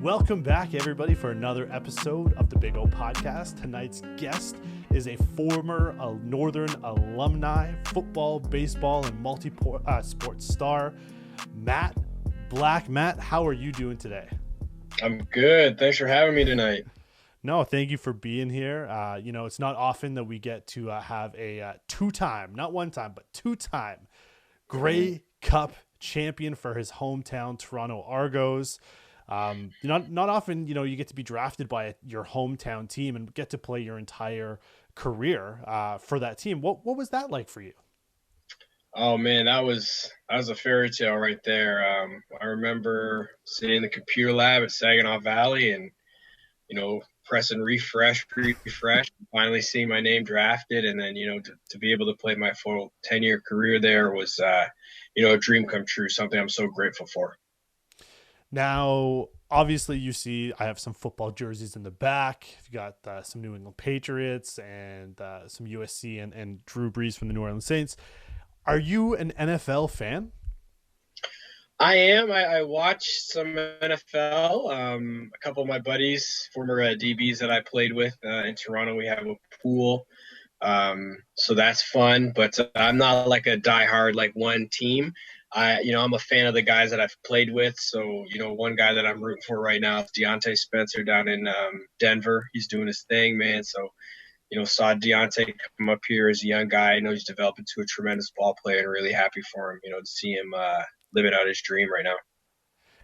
Welcome back, everybody, for another episode of the Big O Podcast. Tonight's guest is a former Northern alumni, football, baseball, and multi-sport star, Matt Black. Matt, how are you doing today? I'm good. Thanks for having me tonight. No, thank you for being here. It's not often that we get to have a two-time, not one time, but two-time Grey Cup champion for his hometown Toronto Argos. Not often, you get to be drafted by your hometown team and get to play your entire career for that team. What was that like for you? Oh man, that was a fairy tale right there. I remember sitting in the computer lab at Saginaw Valley and pressing refresh, finally seeing my name drafted, and then to be able to play my full 10-year career there was a dream come true. Something I'm so grateful for. Now, obviously, you see I have some football jerseys in the back. You got some New England Patriots and some USC and Drew Brees from the New Orleans Saints. Are you an NFL fan? I am. I watched some NFL. A couple of my buddies, former DBs that I played with in Toronto, we have a pool. So that's fun, but I'm not like a diehard like one team. I'm a fan of the guys that I've played with. So, one guy that I'm rooting for right now is Deontay Spencer down in Denver. He's doing his thing, man. So, saw Deontay come up here as a young guy. I know he's developed into a tremendous ball player and really happy for him, to see him living out his dream right now.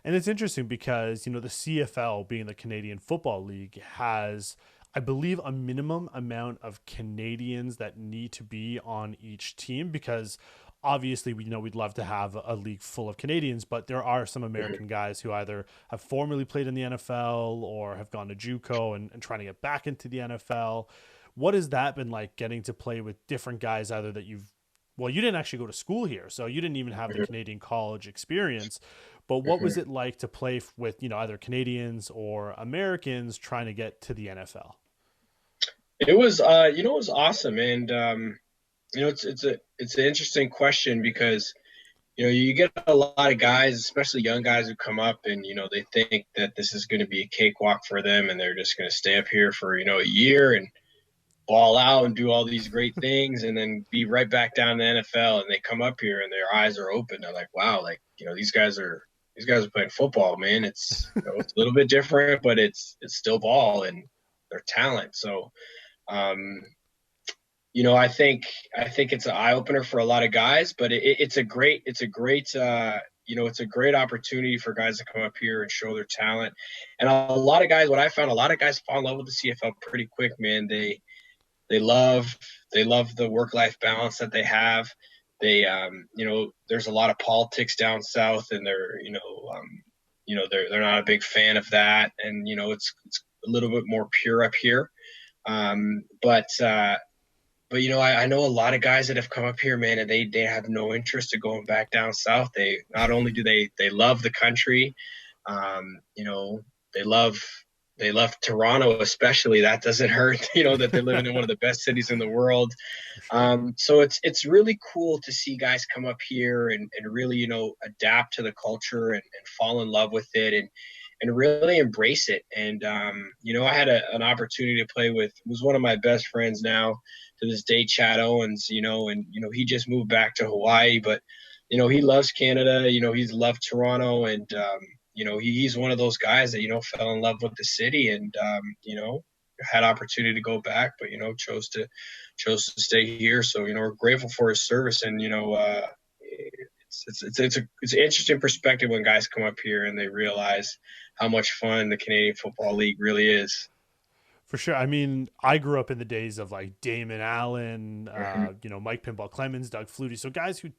And it's interesting because, the CFL, being the Canadian Football League, has, I believe, a minimum amount of Canadians that need to be on each team, because obviously we'd love to have a league full of Canadians, but there are some American guys who either have formerly played in the NFL or have gone to JUCO and trying to get back into the NFL. What has that been like, getting to play with different guys either that you didn't actually go to school here, so you didn't even have the Canadian college experience, but what was it like to play with, either Canadians or Americans trying to get to the NFL? It was awesome. And, it's an interesting question because, you get a lot of guys, especially young guys, who come up and, they think that this is going to be a cakewalk for them and they're just going to stay up here for, a year and ball out and do all these great things and then be right back down to the NFL. And they come up here and their eyes are open. They're like, wow, these guys are playing football, man. It's, it's a little bit different, but it's still ball and their talent. So, I think it's an eye opener for a lot of guys, but it's a great opportunity for guys to come up here and show their talent. And a lot of guys fall in love with the CFL pretty quick, man. They love the work-life balance that they have. They, there's a lot of politics down south, and they're they're not a big fan of that. And it's a little bit more pure up here. But I know a lot of guys that have come up here, man, and they have no interest in going back down south. They not only do they love the country, they love Toronto, especially. That doesn't hurt, that they're living in one of the best cities in the world. So it's really cool to see guys come up here and really, adapt to the culture and fall in love with it and really embrace it. And, I had an opportunity to play with, was one of my best friends now to this day, Chad Owens, and he just moved back to Hawaii, but, he loves Canada, he's loved Toronto, and, he's one of those guys that, fell in love with the city and, had opportunity to go back, but, chose to stay here. So, we're grateful for his service. And, it's an interesting perspective when guys come up here and they realize how much fun the Canadian Football League really is. For sure. I mean, I grew up in the days of like Damon Allen, Mike Pinball Clemens, Doug Flutie. So guys who,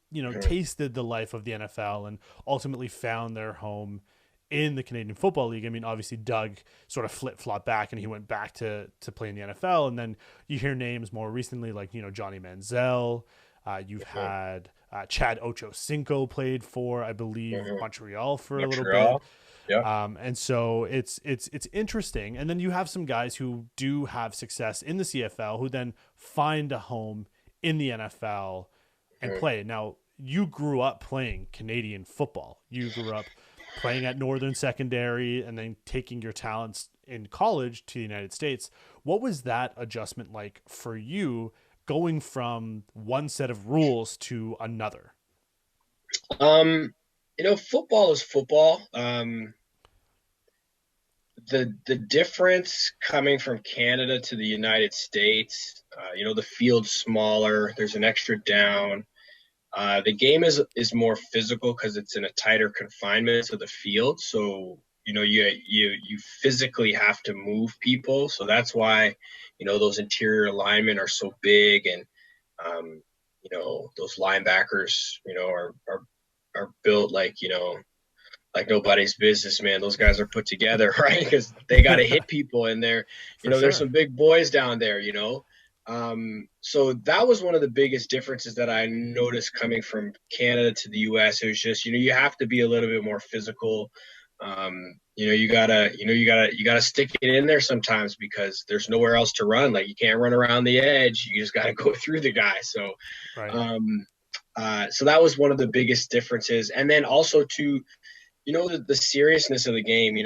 tasted the life of the NFL and ultimately found their home in the Canadian Football League. I mean, obviously Doug sort of flip-flopped back and he went back to play in the NFL. And then you hear names more recently like, Johnny Manziel. You've had Chad Ochocinco played for, I believe, Montreal for a little bit. Yeah. And so it's interesting. And then you have some guys who do have success in the CFL who then find a home in the NFL and play. Now, you grew up playing Canadian football. You grew up playing at Northern Secondary and then taking your talents in college to the United States. What was that adjustment like for you going from one set of rules to another? Football is football. The difference coming from Canada to the United States, the field's smaller. There's an extra down. The game is more physical because it's in a tighter confinement of the field. So you physically have to move people. So that's why those interior linemen are so big, and those linebackers are built like nobody's business, man. Those guys are put together, right? Because they got to hit people, and For there's sure. some big boys down there, So that was one of the biggest differences that I noticed coming from Canada to the U.S. It was just, you have to be a little bit more physical. You gotta stick it in there sometimes because there's nowhere else to run. Like you can't run around the edge. You just got to go through the guy. So, Right. so that was one of the biggest differences. And then also to the seriousness of the game.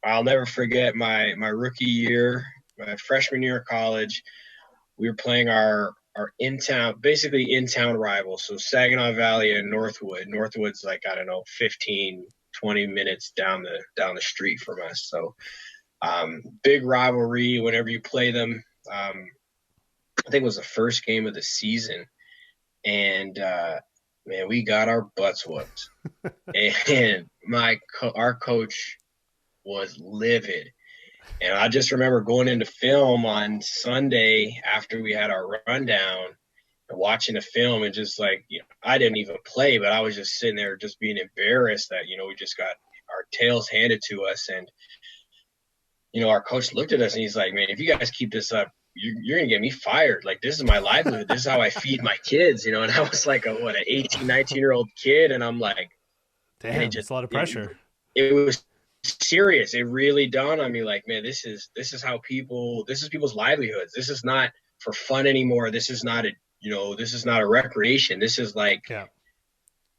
I'll never forget my rookie year, my freshman year of college. We were playing our basically in town rivals. So Saginaw Valley and Northwood. Northwood's like, I don't know, 15, 20 minutes down the street from us. So big rivalry whenever you play them. I think it was the first game of the season, and man, we got our butts whooped. And our coach was livid. And I just remember going into film on Sunday after we had our rundown and watching the film, and just like, I didn't even play, but I was just sitting there just being embarrassed that, we just got our tails handed to us. And, our coach looked at us and he's like, man, if you guys keep this up, you're going to get me fired. Like, this is my livelihood. This is how I feed my kids, and I was like an 18, 19-year-old kid. And I'm like, and Damn, it's a lot of pressure. it was serious. It really dawned on me, like, man, this is people's livelihoods. This is not for fun anymore. This is not a recreation. This is like Yeah.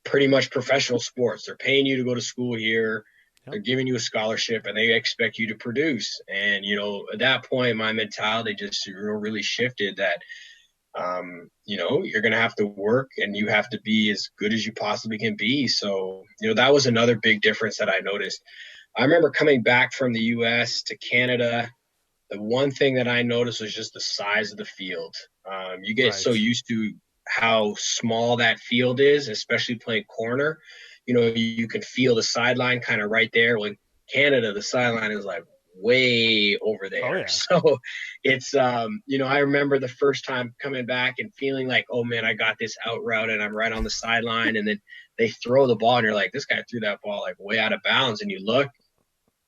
pretty much professional sports. They're paying you to go to school here. Yep. They're giving you a scholarship, and they expect you to produce. And at that point, my mentality just really shifted that you're going to have to work, and you have to be as good as you possibly can be. So, that was another big difference that I noticed. I remember coming back from the US to Canada. The one thing that I noticed was just the size of the field. You get so Right. used to how small that field is, especially playing corner. You can feel the sideline kind of right there. When Canada, the sideline is like way over Oh there. yeah. So it's, I remember the first time coming back and feeling like, oh man, I got this out route and I'm right on the sideline. And then they throw the ball and you're like, this guy threw that ball like way out of bounds. And you look,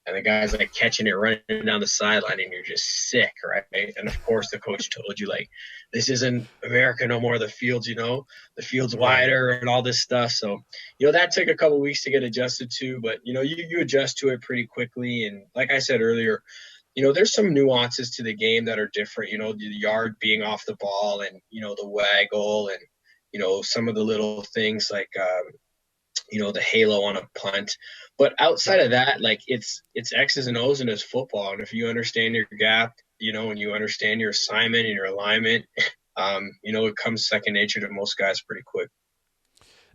and the guy's like catching it running down the sideline, and you're just sick, right? And of course, the coach told you, like, this isn't America no more. The field's Right. wider and all this stuff. So, that took a couple of weeks to get adjusted to, but you adjust to it pretty quickly. And like I said earlier, there's some nuances to the game that are different. The yard being off the ball, and the waggle, and some of the little things like the halo on a punt. But outside Yep. of that, like it's X's and O's in his football. And if you understand your gap, and you understand your assignment and your alignment, it comes second nature to most guys pretty quick.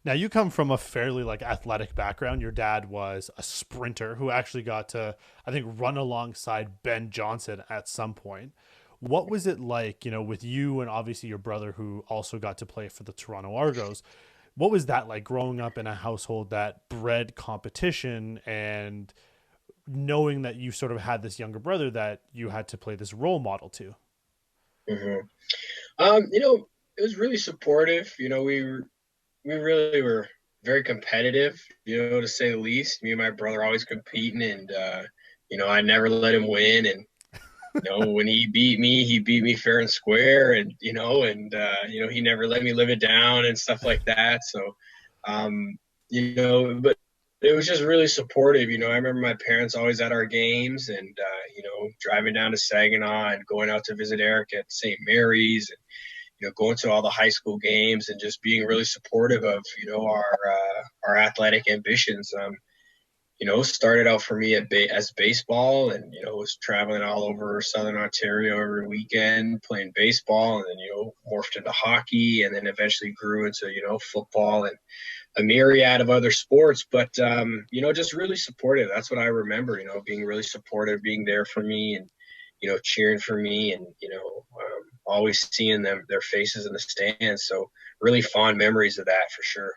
Now you come from a fairly like athletic background. Your dad was a sprinter who actually got to, I think, run alongside Ben Johnson at some point. What was it like, with you and obviously your brother who also got to play for the Toronto Argos? What was that like growing up in a household that bred competition and knowing that you sort of had this younger brother that you had to play this role model to? Mm-hmm. It was really supportive. We really were very competitive, to say the least. Me and my brother always competing, and I never let him win. And when he beat me fair and square, and he never let me live it down and stuff like that. So, but it was just really supportive. I remember my parents always at our games, and driving down to Saginaw and going out to visit Eric at St. Mary's, and going to all the high school games, and just being really supportive of our athletic ambitions. started out for me as baseball, and was traveling all over Southern Ontario every weekend playing baseball, and then morphed into hockey, and then eventually grew into football and a myriad of other sports. But just really supportive. That's what I remember. Being really supportive, being there for me, and cheering for me, and always seeing their faces in the stands. So really fond memories of that for sure.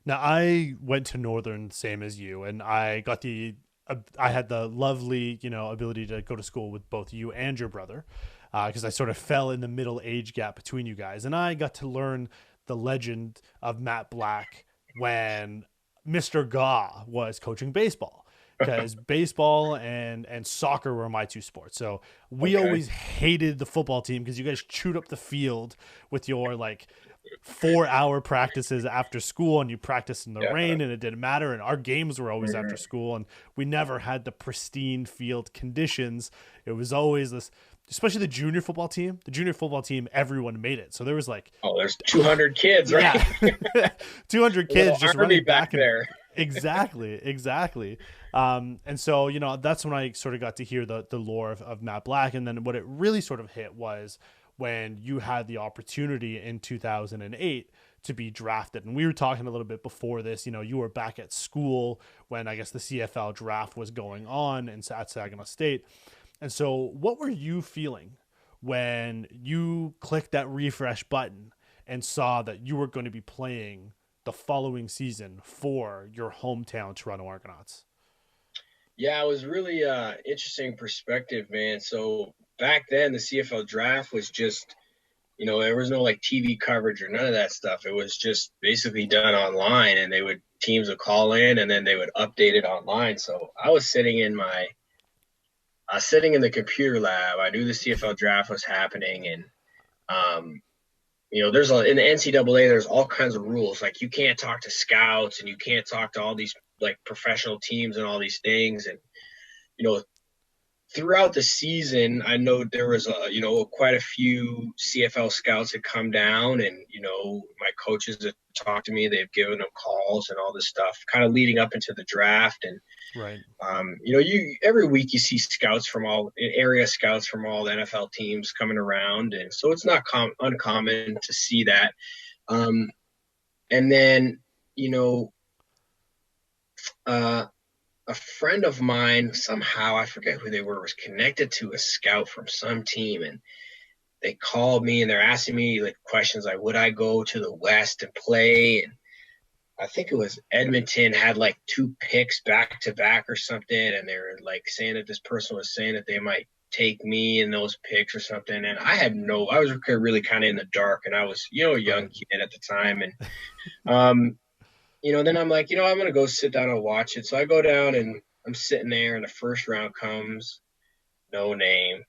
Now I went to Northern, same as you, and I had the lovely, ability to go to school with both you and your brother, because I sort of fell in the middle age gap between you guys, and I got to learn the legend of Matt Black when Mr. Gaw was coaching baseball. Because baseball and soccer were my two sports, so we Okay. always hated the football team because you guys chewed up the field with your like 4 hour practices after school, and you practiced in the Yeah. rain and it didn't matter, and our games were always after Mhm. school, and we never had the pristine field conditions. It was always this, especially the junior football team, everyone made it, so there was like, Oh, there's 200 kids, yeah, right? 200 A little kids just army running back back and there. exactly. And so that's when I sort of got to hear the lore of Matt Black, and then what it really sort of hit was when you had the opportunity in 2008 to be drafted. And we were talking a little bit before this, you were back at school when I guess the CFL draft was going on at Saginaw State. And so what were you feeling when you clicked that refresh button and saw that you were going to be playing the following season for your hometown Toronto Argonauts? Yeah, it was really interesting perspective, man. So back then, the CFL draft was just, there was no like TV coverage or none of that stuff. It was just basically done online, and teams would call in, and then they would update it online. So I was sitting in the computer lab. I knew the CFL draft was happening, and um, in the NCAA, there's all kinds of rules. Like you can't talk to scouts, and you can't talk to all these like professional teams and all these things. And you know, throughout the season, I know there was quite a few CFL scouts that come down, and my coaches that talk to me, they've given them calls and all this stuff, kind of leading up into the draft. And Right. you every week you see scouts from all area scouts from all the NFL teams coming around, and so it's not uncommon to see that. Um, and then you know, uh, a friend of mine somehow, I forget who they were, was connected to a scout from some team, and they called me and they're asking me like questions like, would I go to the West and play? And I think it was Edmonton had like two picks back to back or something, and they were like saying that this person was saying that they might take me in those picks or something. And I was really kind of in the dark, and I was, a young Right. kid at the time. And, um, then I'm like, I'm going to go sit down and watch it. So I go down and I'm sitting there, and the first round comes, no name.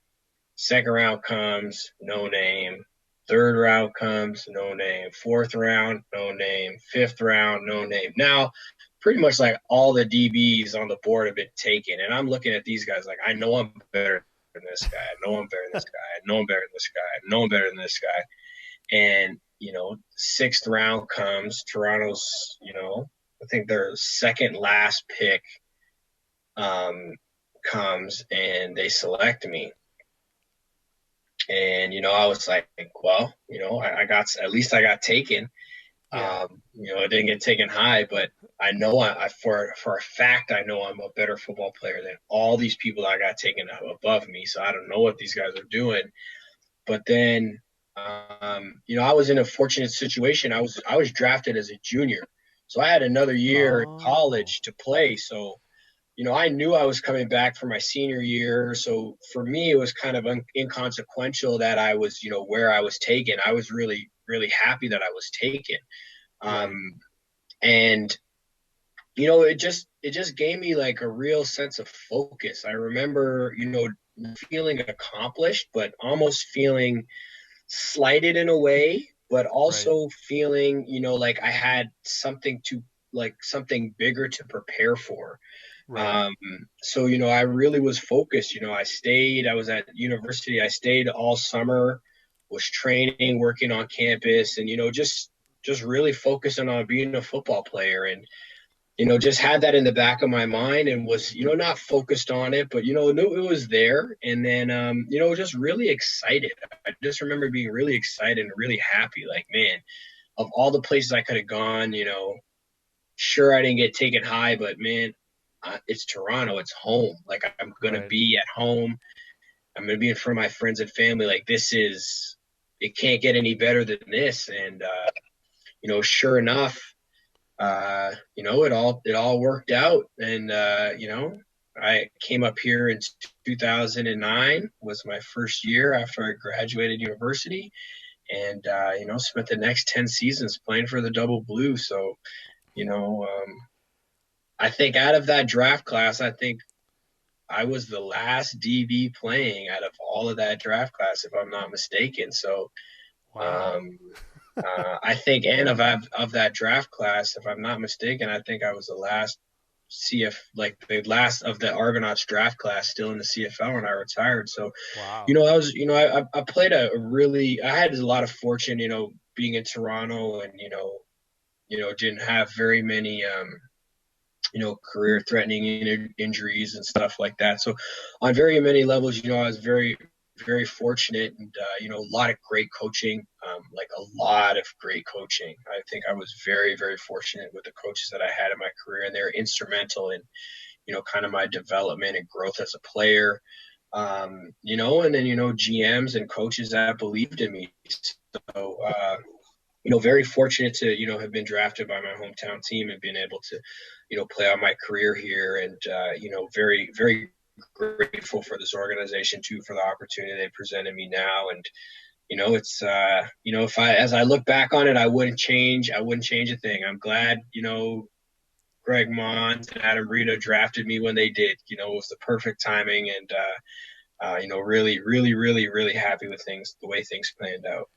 Second round comes, no name. Third round comes, no name. Fourth round, no name. Fifth round, no name. Now, pretty much like all the DBs on the board have been taken. And I'm looking at these guys like, I know I'm better than this guy. I know I'm better than this guy. I know I'm better than this guy. I know I'm better than this guy. And, sixth round comes. Toronto's, I think their second last pick um, comes, and they select me. And I was like, well, I got, at least I got taken. Yeah. I didn't get taken high, but I know for a fact I know I'm a better football player than all these people that I got taken above me. So I don't know what these guys are doing. But then, I was in a fortunate situation. I was drafted as a junior, so I had another year in Oh. college to play. So I knew I was coming back for my senior year. So for me, it was kind of inconsequential that I was, where I was taken. I was really, really happy that I was taken. Right. Um, and, it just gave me like a real sense of focus. I remember, feeling accomplished, but almost feeling slighted in a way, but Right. also feeling, like I had something bigger to prepare for. Right. Um, so, I really was focused. I was at university. I stayed all summer, was training, working on campus, and, just really focusing on being a football player. And, just had that in the back of my mind and was, not focused on it, but, knew it was there. And then, just really excited. I just remember being really excited and really happy. Like, man, of all the places I could have gone, sure, I didn't get taken high, but man, it's Toronto. It's home. Like, I'm going to Right. be at home. I'm going to be in front of my friends and family. Like, it can't get any better than this. And, sure enough, it all worked out. And, I came up here in 2009 was my first year after I graduated university, and, spent the next 10 seasons playing for the Double Blue. So, you know, I think out of that draft class, I think I was the last DB playing out of all of that draft class, if I'm not mistaken. So, Wow. um, I think, and of that draft class, if I'm not mistaken, I think I was the last like the last of the Argonauts draft class still in the CFL when I retired. So, Wow. I was, I played I had a lot of fortune, being in Toronto, and, didn't have very many, career threatening injuries and stuff like that. So on very many levels, I was very, very fortunate, and, a lot of great coaching, like a lot of great coaching. I think I was very, very fortunate with the coaches that I had in my career, and they're instrumental in, kind of my development and growth as a player. And then, GMs and coaches that believed in me. So, very fortunate to, have been drafted by my hometown team and been able to, play out my career here. And, very, very grateful for this organization too, for the opportunity they presented me now. And, it's, as I look back on it, I wouldn't change a thing. I'm glad, Greg Mond and Adam Rita drafted me when they did. It was the perfect timing, and, really, really, really, really happy with the way things planned out.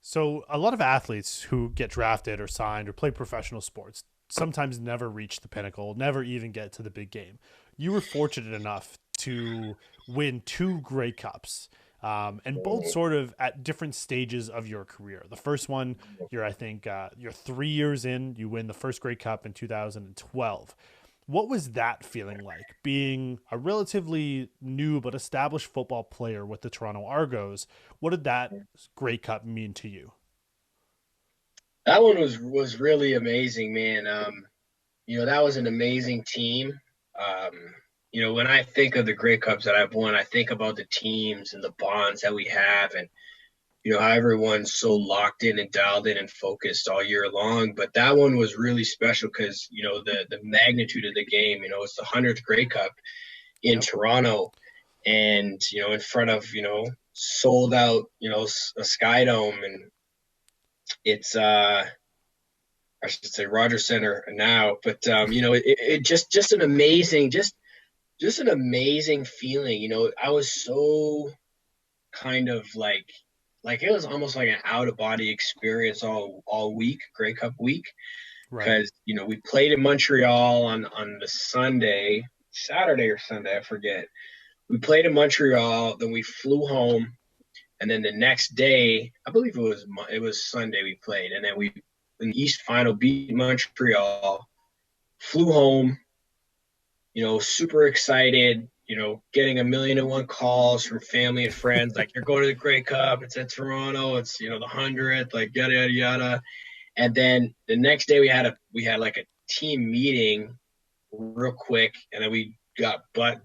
So a lot of athletes who get drafted or signed or play professional sports sometimes never reach the pinnacle, never even get to the big game. You were fortunate enough to win two Grey Cups, and both sort of at different stages of your career. The first one, I think, you're 3 years in. You win the first Grey Cup in 2012. What was that feeling like, being a relatively new but established football player with the Toronto Argos? What did that Grey Cup mean to you? That one was really amazing, man. That was an amazing team. When I think of the Grey Cups that I've won, I think about the teams and the bonds that we have, and, how everyone's so locked in and dialed in and focused all year long. But that one was really special because, the magnitude of the game. It's the 100th Grey Cup in Yep. Toronto, and, in front of, sold out, a Sky Dome, and it's I should say Rogers Center now. But, it just an amazing, just an amazing feeling. I was so kind of like it was almost like an out of body experience all week, Grey Cup week, Right. because, we played in Montreal on the Saturday or Sunday, I forget. We played in Montreal, then we flew home, and then the next day, I believe it was Sunday we played, and then we in the East Final beat Montreal, flew home, super excited, getting a million and one calls from family and friends, like, you're going to the Grey Cup, it's at Toronto, it's, the 100th, like, yada, yada, yada. And then the next day we had like a team meeting real quick, and then we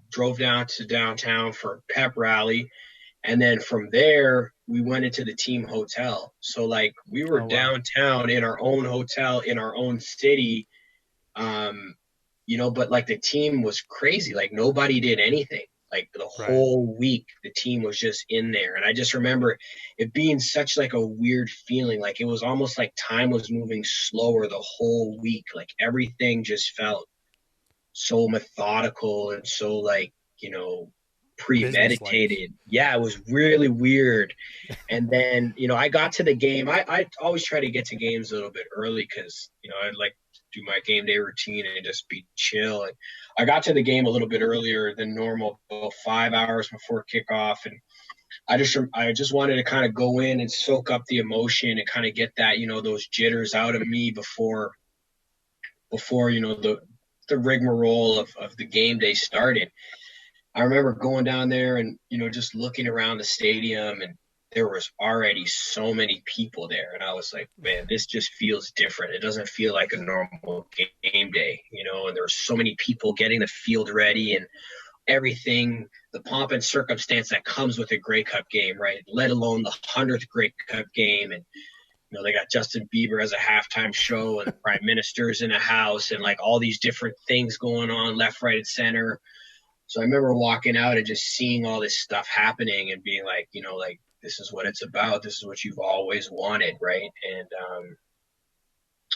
drove down to downtown for a pep rally. And then from there, we went into the team hotel. So, like, we were Oh wow. downtown in our own hotel in our own city. Um, but like the team was crazy. Like, nobody did anything. Like, the Right. whole week, the team was just in there. And I just remember it being such like a weird feeling. Like, it was almost like time was moving slower the whole week. Like, everything just felt so methodical and so, like, Business like. premeditated. Yeah, it was really weird. And then, I got to the game. I always try to get to games a little bit early because, I'd like to do my game day routine and just be chill. And I got to the game a little bit earlier than normal, about 5 hours before kickoff. And I just wanted to kind of go in and soak up the emotion and kind of get that, those jitters out of me before, the rigmarole of the game day started. I remember going down there and, just looking around the stadium, and there was already so many people there. And I was like, man, this just feels different. It doesn't feel like a normal game day, and there were so many people getting the field ready and everything, the pomp and circumstance that comes with a Grey Cup game, right? Let alone the 100th Grey Cup game. And, they got Justin Bieber as a halftime show and the prime minister's in a house and like all these different things going on left, right, and center. So I remember walking out and just seeing all this stuff happening and being like, like, this is what it's about. This is what you've always wanted, right? And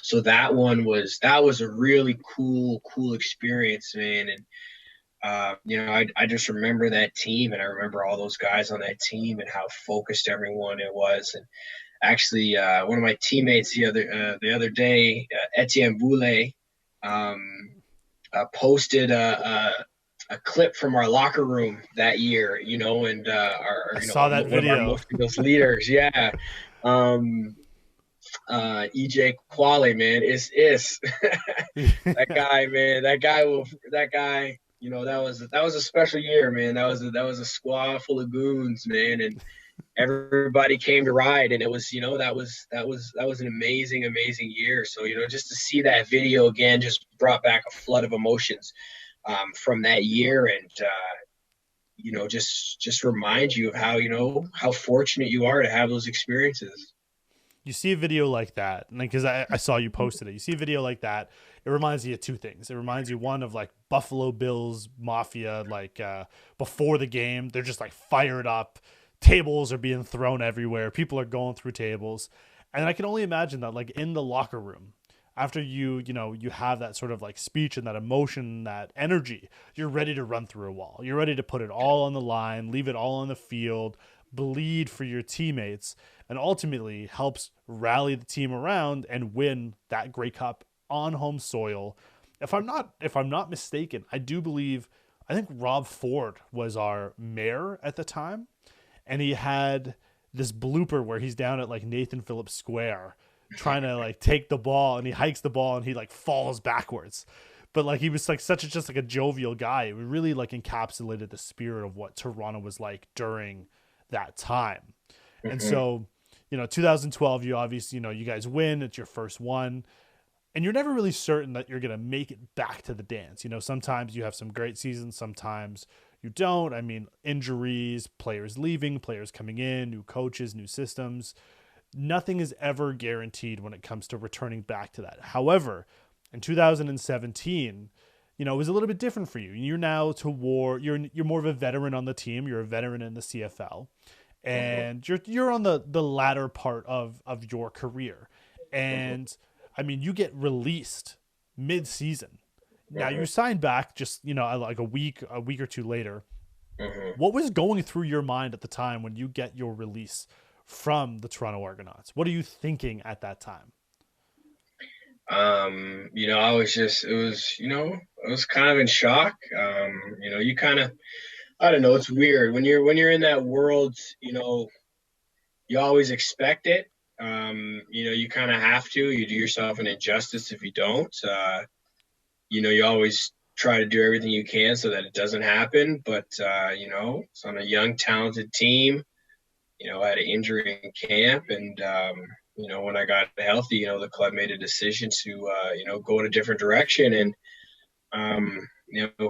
so that was a really cool experience, man. And I just remember that team, and I remember all those guys on that team and how focused everyone it was. And actually, one of my teammates the other day, Etienne Boulay, posted a clip from our locker room that year, and I saw that one of our video. most famous leaders, yeah. EJ Quale, man, is that guy, man. That guy. That was a special year, man. That was a squad full of goons, man, and everybody came to ride, and it was, that was an amazing year. So, just to see that video again just brought back a flood of emotions from that year, and just remind you of how fortunate you are to have those experiences. You see a video like that, and because I saw you posted it, you see a video like that, it reminds you of two things. It reminds you, one, of like Buffalo Bills Mafia, like before the game, they're just like fired up, tables are being thrown everywhere, people are going through tables, and I can only imagine that like in the locker room, after you have that sort of like speech and that emotion, that energy, you're ready to run through a wall, you're ready to put it all on the line, leave it all on the field, bleed for your teammates, and ultimately helps rally the team around and win that Grey Cup on home soil. If I'm not mistaken, I think Rob Ford was our mayor at the time, and he had this blooper where he's down at like Nathan Phillips Square trying to like take the ball, and he hikes the ball and he like falls backwards. But like he was like just like a jovial guy. It really like encapsulated the spirit of what Toronto was like during that time. And Mm-hmm. so, 2012, you obviously, you guys win. It's your first one. And you're never really certain that you're going to make it back to the dance. Sometimes you have some great seasons, sometimes you don't. I mean, injuries, players leaving, players coming in, new coaches, new systems. Nothing is ever guaranteed when it comes to returning back to that. However, in 2017, it was a little bit different for you. You're now you're more of a veteran on the team. You're a veteran in the CFL, Mm-hmm. and you're on the latter part of your career. And I mean, you get released mid-season. Now Mm-hmm. you sign back just, like a week or two later. Mm-hmm. What was going through your mind at the time when you get your release from the Toronto Argonauts? What are you thinking at that time? I was just, I was kind of in shock. You kind of, I don't know, it's weird when you're in that world, you always expect it. You kind of have to. You do yourself an injustice if you don't. You always try to do everything you can so that it doesn't happen. But it's on a young, talented team. I had an injury in camp, and when I got healthy, the club made a decision to go in a different direction. And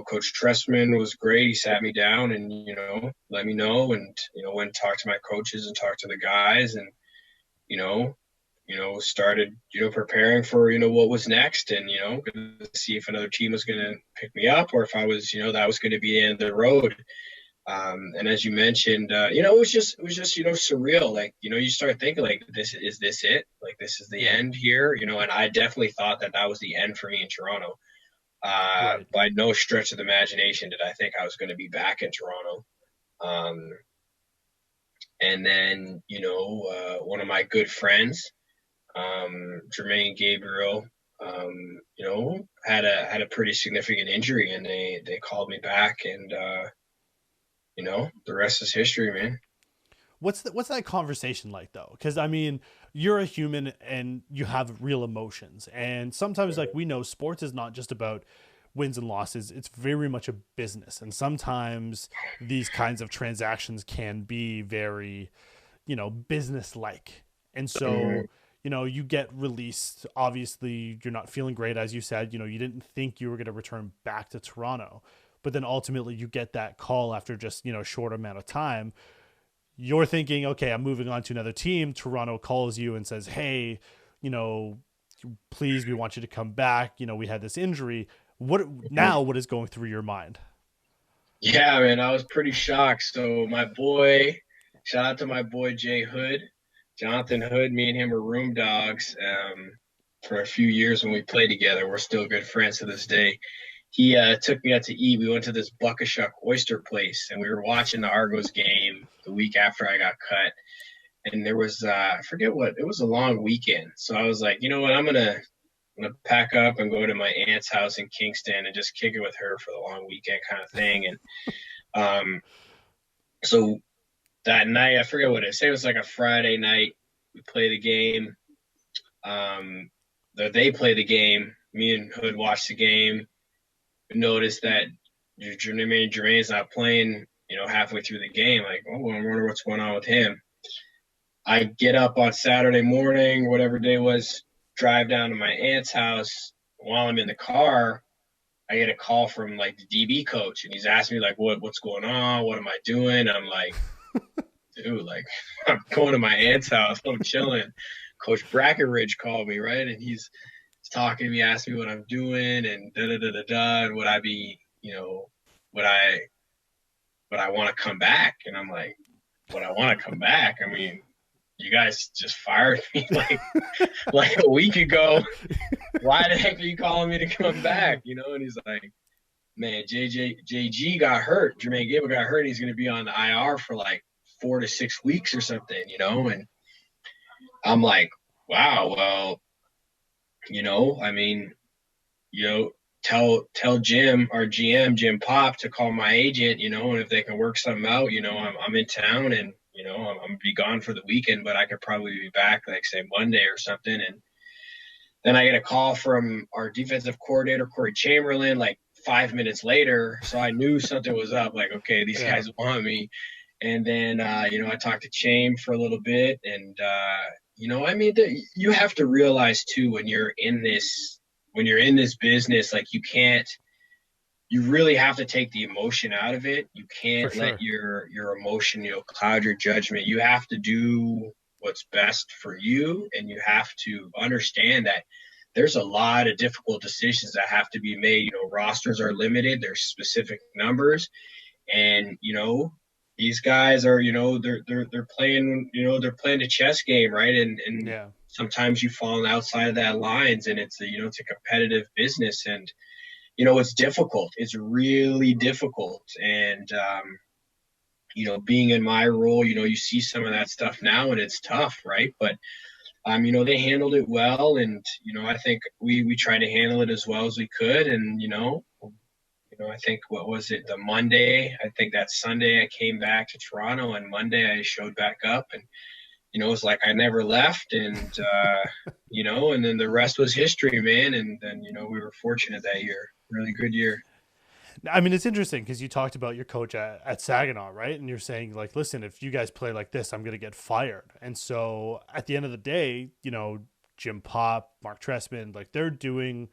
Coach Tressman was great. He sat me down and let me know, and went and talked to my coaches and talked to the guys, and you know started preparing for what was next, and see if another team was going to pick me up, or if I was that was going to be the end of the road. And as you mentioned, it was just surreal. Like you start thinking like, this it? Like this is the Yeah, end here? And I definitely thought that was the end for me in Toronto. right. By no stretch of the imagination did I think I was going to be back in Toronto. Um, and then one of my good friends, Jermaine Gabriel, had a pretty significant injury, and they called me back, and the rest is history, man. What's that conversation like though? Because I mean, you're a human and you have real emotions. And sometimes, like, we know sports is not just about wins and losses, it's very much a business. And sometimes these kinds of transactions can be very, business like. And Mhm. so, you get released. Obviously, you're not feeling great, as you said. You didn't think you were going to return back to Toronto, but then ultimately you get that call after just, a short amount of time. You're thinking, okay, I'm moving on to another team. Toronto calls you and says, hey, you know, please, we want you to come back. We had this injury. What is going through your mind? Yeah, man, I was pretty shocked. So my boy, shout out to my boy Jay Hood, Jonathan Hood. Me and him were room dogs for a few years when we played together. We're still good friends to this day. He took me out to eat. We went to this Buckashuck oyster place, and we were watching the Argos game the week after I got cut. And there was I forget what it was, a long weekend. So I was like, you know what, I'm gonna pack up and go to my aunt's house in Kingston and just kick it with her for the long weekend kind of thing. And so that night, I forget what it is. Say it was like a Friday night. We play the game. Um, they play the game. Me and Hood watch the game. We notice that Jermaine's not playing. Halfway through the game, like, oh, I wonder what's going on with him. I get up on Saturday morning, whatever day it was, drive down to my aunt's house. While I'm in the car, I get a call from like the DB coach, and he's asking me like, what's going on? What am I doing? I'm like, dude, like, I'm going to my aunt's house. I'm chilling. Coach Brackenridge called me, right? And he's talking to me, asking me what I'm doing, and da da da da da, and would I be, would I want to come back? And I'm like, would I want to come back? I mean, you guys just fired me like a week ago. Why the heck are you calling me to come back? And he's like, man, JG got hurt. Jermaine Gable got hurt. He's going to be on the IR for like 4 to 6 weeks or something. And I'm like, wow, well, I mean, tell Jim, our GM, Jim Pop, to call my agent, and if they can work something out, I'm in town, and I'm gonna be gone for the weekend, but I could probably be back like say Monday or something. And then I get a call from our defensive coordinator, Corey Chamberlain, like 5 minutes later. So I knew something was up. Like, okay, these Yeah, guys want me. And then, I talked to Cham for a little bit. And, I mean, you have to realize too, when you're in this business, like you really have to take the emotion out of it. You for can't let sure. your emotion, cloud your judgment. You have to do what's best for you, and you have to understand that there's a lot of difficult decisions that have to be made. Rosters are limited. There's specific numbers, and these guys are, they're playing, they're playing a chess game, right? And Yeah. sometimes you fall outside of that lines, and it's a competitive business, and it's difficult. It's really difficult. And, being in my role, you see some of that stuff now, and it's tough, right? But, they handled it well. And, I think we tried to handle it as well as we could. And, I think, what was it, the Monday? I think that Sunday I came back to Toronto, and Monday I showed back up, and, it was like I never left. And, and then the rest was history, man. And then, we were fortunate that year. Really good year. I mean, it's interesting because you talked about your coach at Saginaw, right? And you're saying, like, listen, if you guys play like this, I'm going to get fired. And so at the end of the day, Jim Pop, Mark Trestman, like, they're doing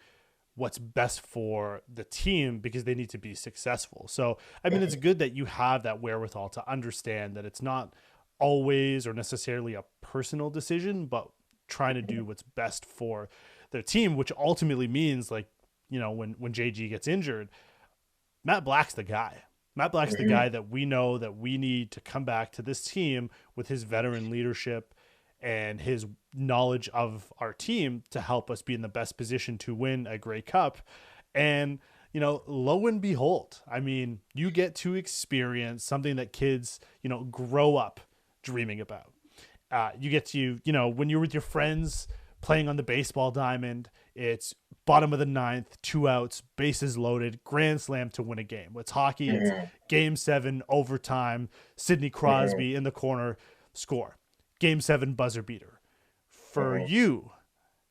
what's best for the team because they need to be successful. So, I mean, it's good that you have that wherewithal to understand that it's not always or necessarily a personal decision, but trying to do what's best for their team, which ultimately means, like, when JG gets injured, Matt Black's the guy. Matt Black's the Mm-hmm. guy that we know that we need to come back to this team with his veteran leadership and his knowledge of our team to help us be in the best position to win a Grey Cup. And, lo and behold, I mean, you get to experience something that kids, grow up dreaming about. You get to, when you're with your friends playing on the baseball diamond, it's bottom of the ninth, 2 outs, bases loaded, grand slam to win a game. With hockey, it's Mm-hmm. game 7, overtime, Sidney Mm-hmm. Crosby in the corner, score. Game 7, buzzer beater. For you,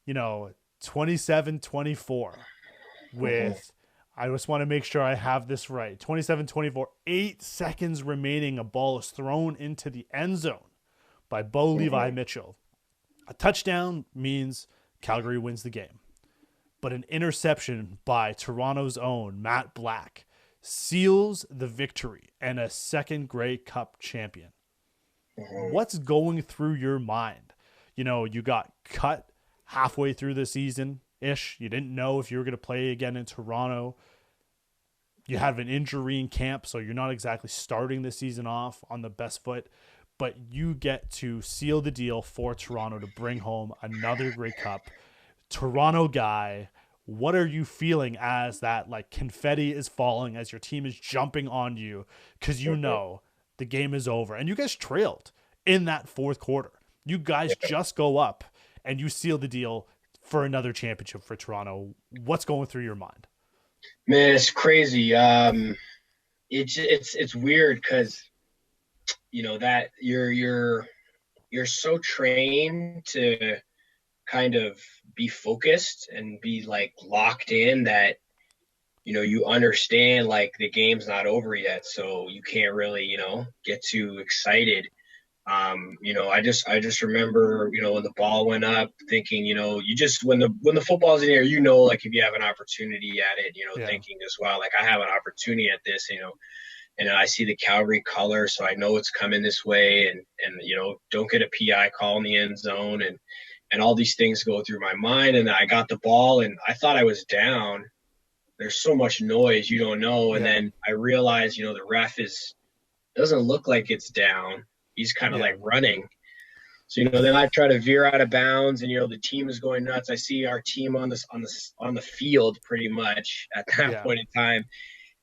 27-24 with, I just want to make sure I have this right. 27-24, 8 seconds remaining. A ball is thrown into the end zone by Bo Levi Mitchell. A touchdown means Calgary wins the game. But an interception by Toronto's own Matt Black seals the victory and a second Grey Cup champion. What's going through your mind? You got cut halfway through the season ish. You didn't know if you were going to play again in Toronto. You have an injury in camp, so you're not exactly starting the season off on the best foot, but you get to seal the deal for Toronto to bring home another Grey Cup. Toronto guy, what are you feeling as that confetti is falling, as your team is jumping on you, because the game is over and you guys trailed in that fourth quarter? You guys just go up and you seal the deal for another championship for Toronto. What's going through your mind? Man, it's crazy. It's weird because that you're so trained to kind of be focused and be locked in that you understand the game's not over yet, so you can't really get too excited. I just remember, when the ball went up, thinking, you just when the football's in the air, if you have an opportunity at it, thinking as well, I have an opportunity at this, and I see the Calgary color, so I know it's coming this way, and don't get a PI call in the end zone, and all these things go through my mind, and I got the ball, and I thought I was down. There's so much noise, you don't know, and then I realized, the ref doesn't look like it's down. He's kind of running. So, then I try to veer out of bounds, and, the team is going nuts. I see our team on the field pretty much at that point in time.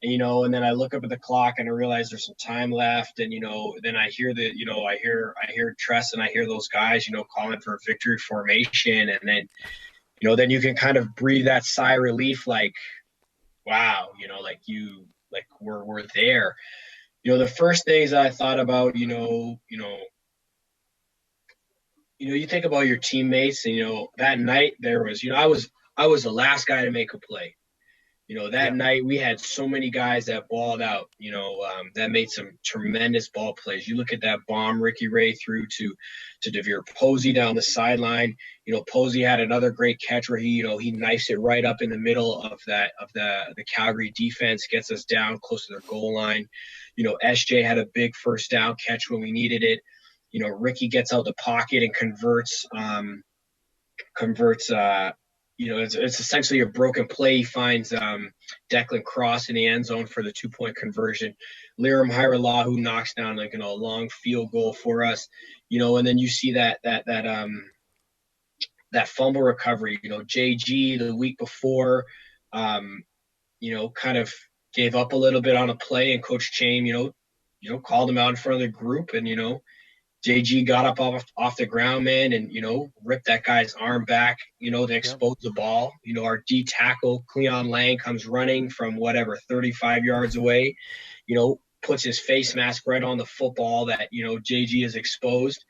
And, and then I look up at the clock and I realize there's some time left. And, then I hear I hear Tress and I hear those guys, calling for a victory formation. And then, then you can kind of breathe that sigh of relief, wow, we're there. The first things I thought about, you think about your teammates, and that night there was, I was the last guy to make a play. That night we had so many guys that balled out, that made some tremendous ball plays. You look at that bomb Ricky Ray threw to DeVere Posey down the sideline. Posey had another great catch where he knifes it right up in the middle of the Calgary defense, gets us down close to their goal line. SJ had a big first down catch when we needed it. Ricky gets out the pocket and converts. It's essentially a broken play. He finds Declan Cross in the end zone for the 2-point conversion. Liram Hiralah, who knocks down a long field goal for us. And then you see that fumble recovery. JG the week before, kind of gave up a little bit on a play, and Coach Chaim, called him out in front of the group, and JG got up off the ground, man, and, ripped that guy's arm back, to expose the ball. Our D tackle, Cleon Lang, comes running from 35 yards away, puts his face mask right on the football that, JG is exposed.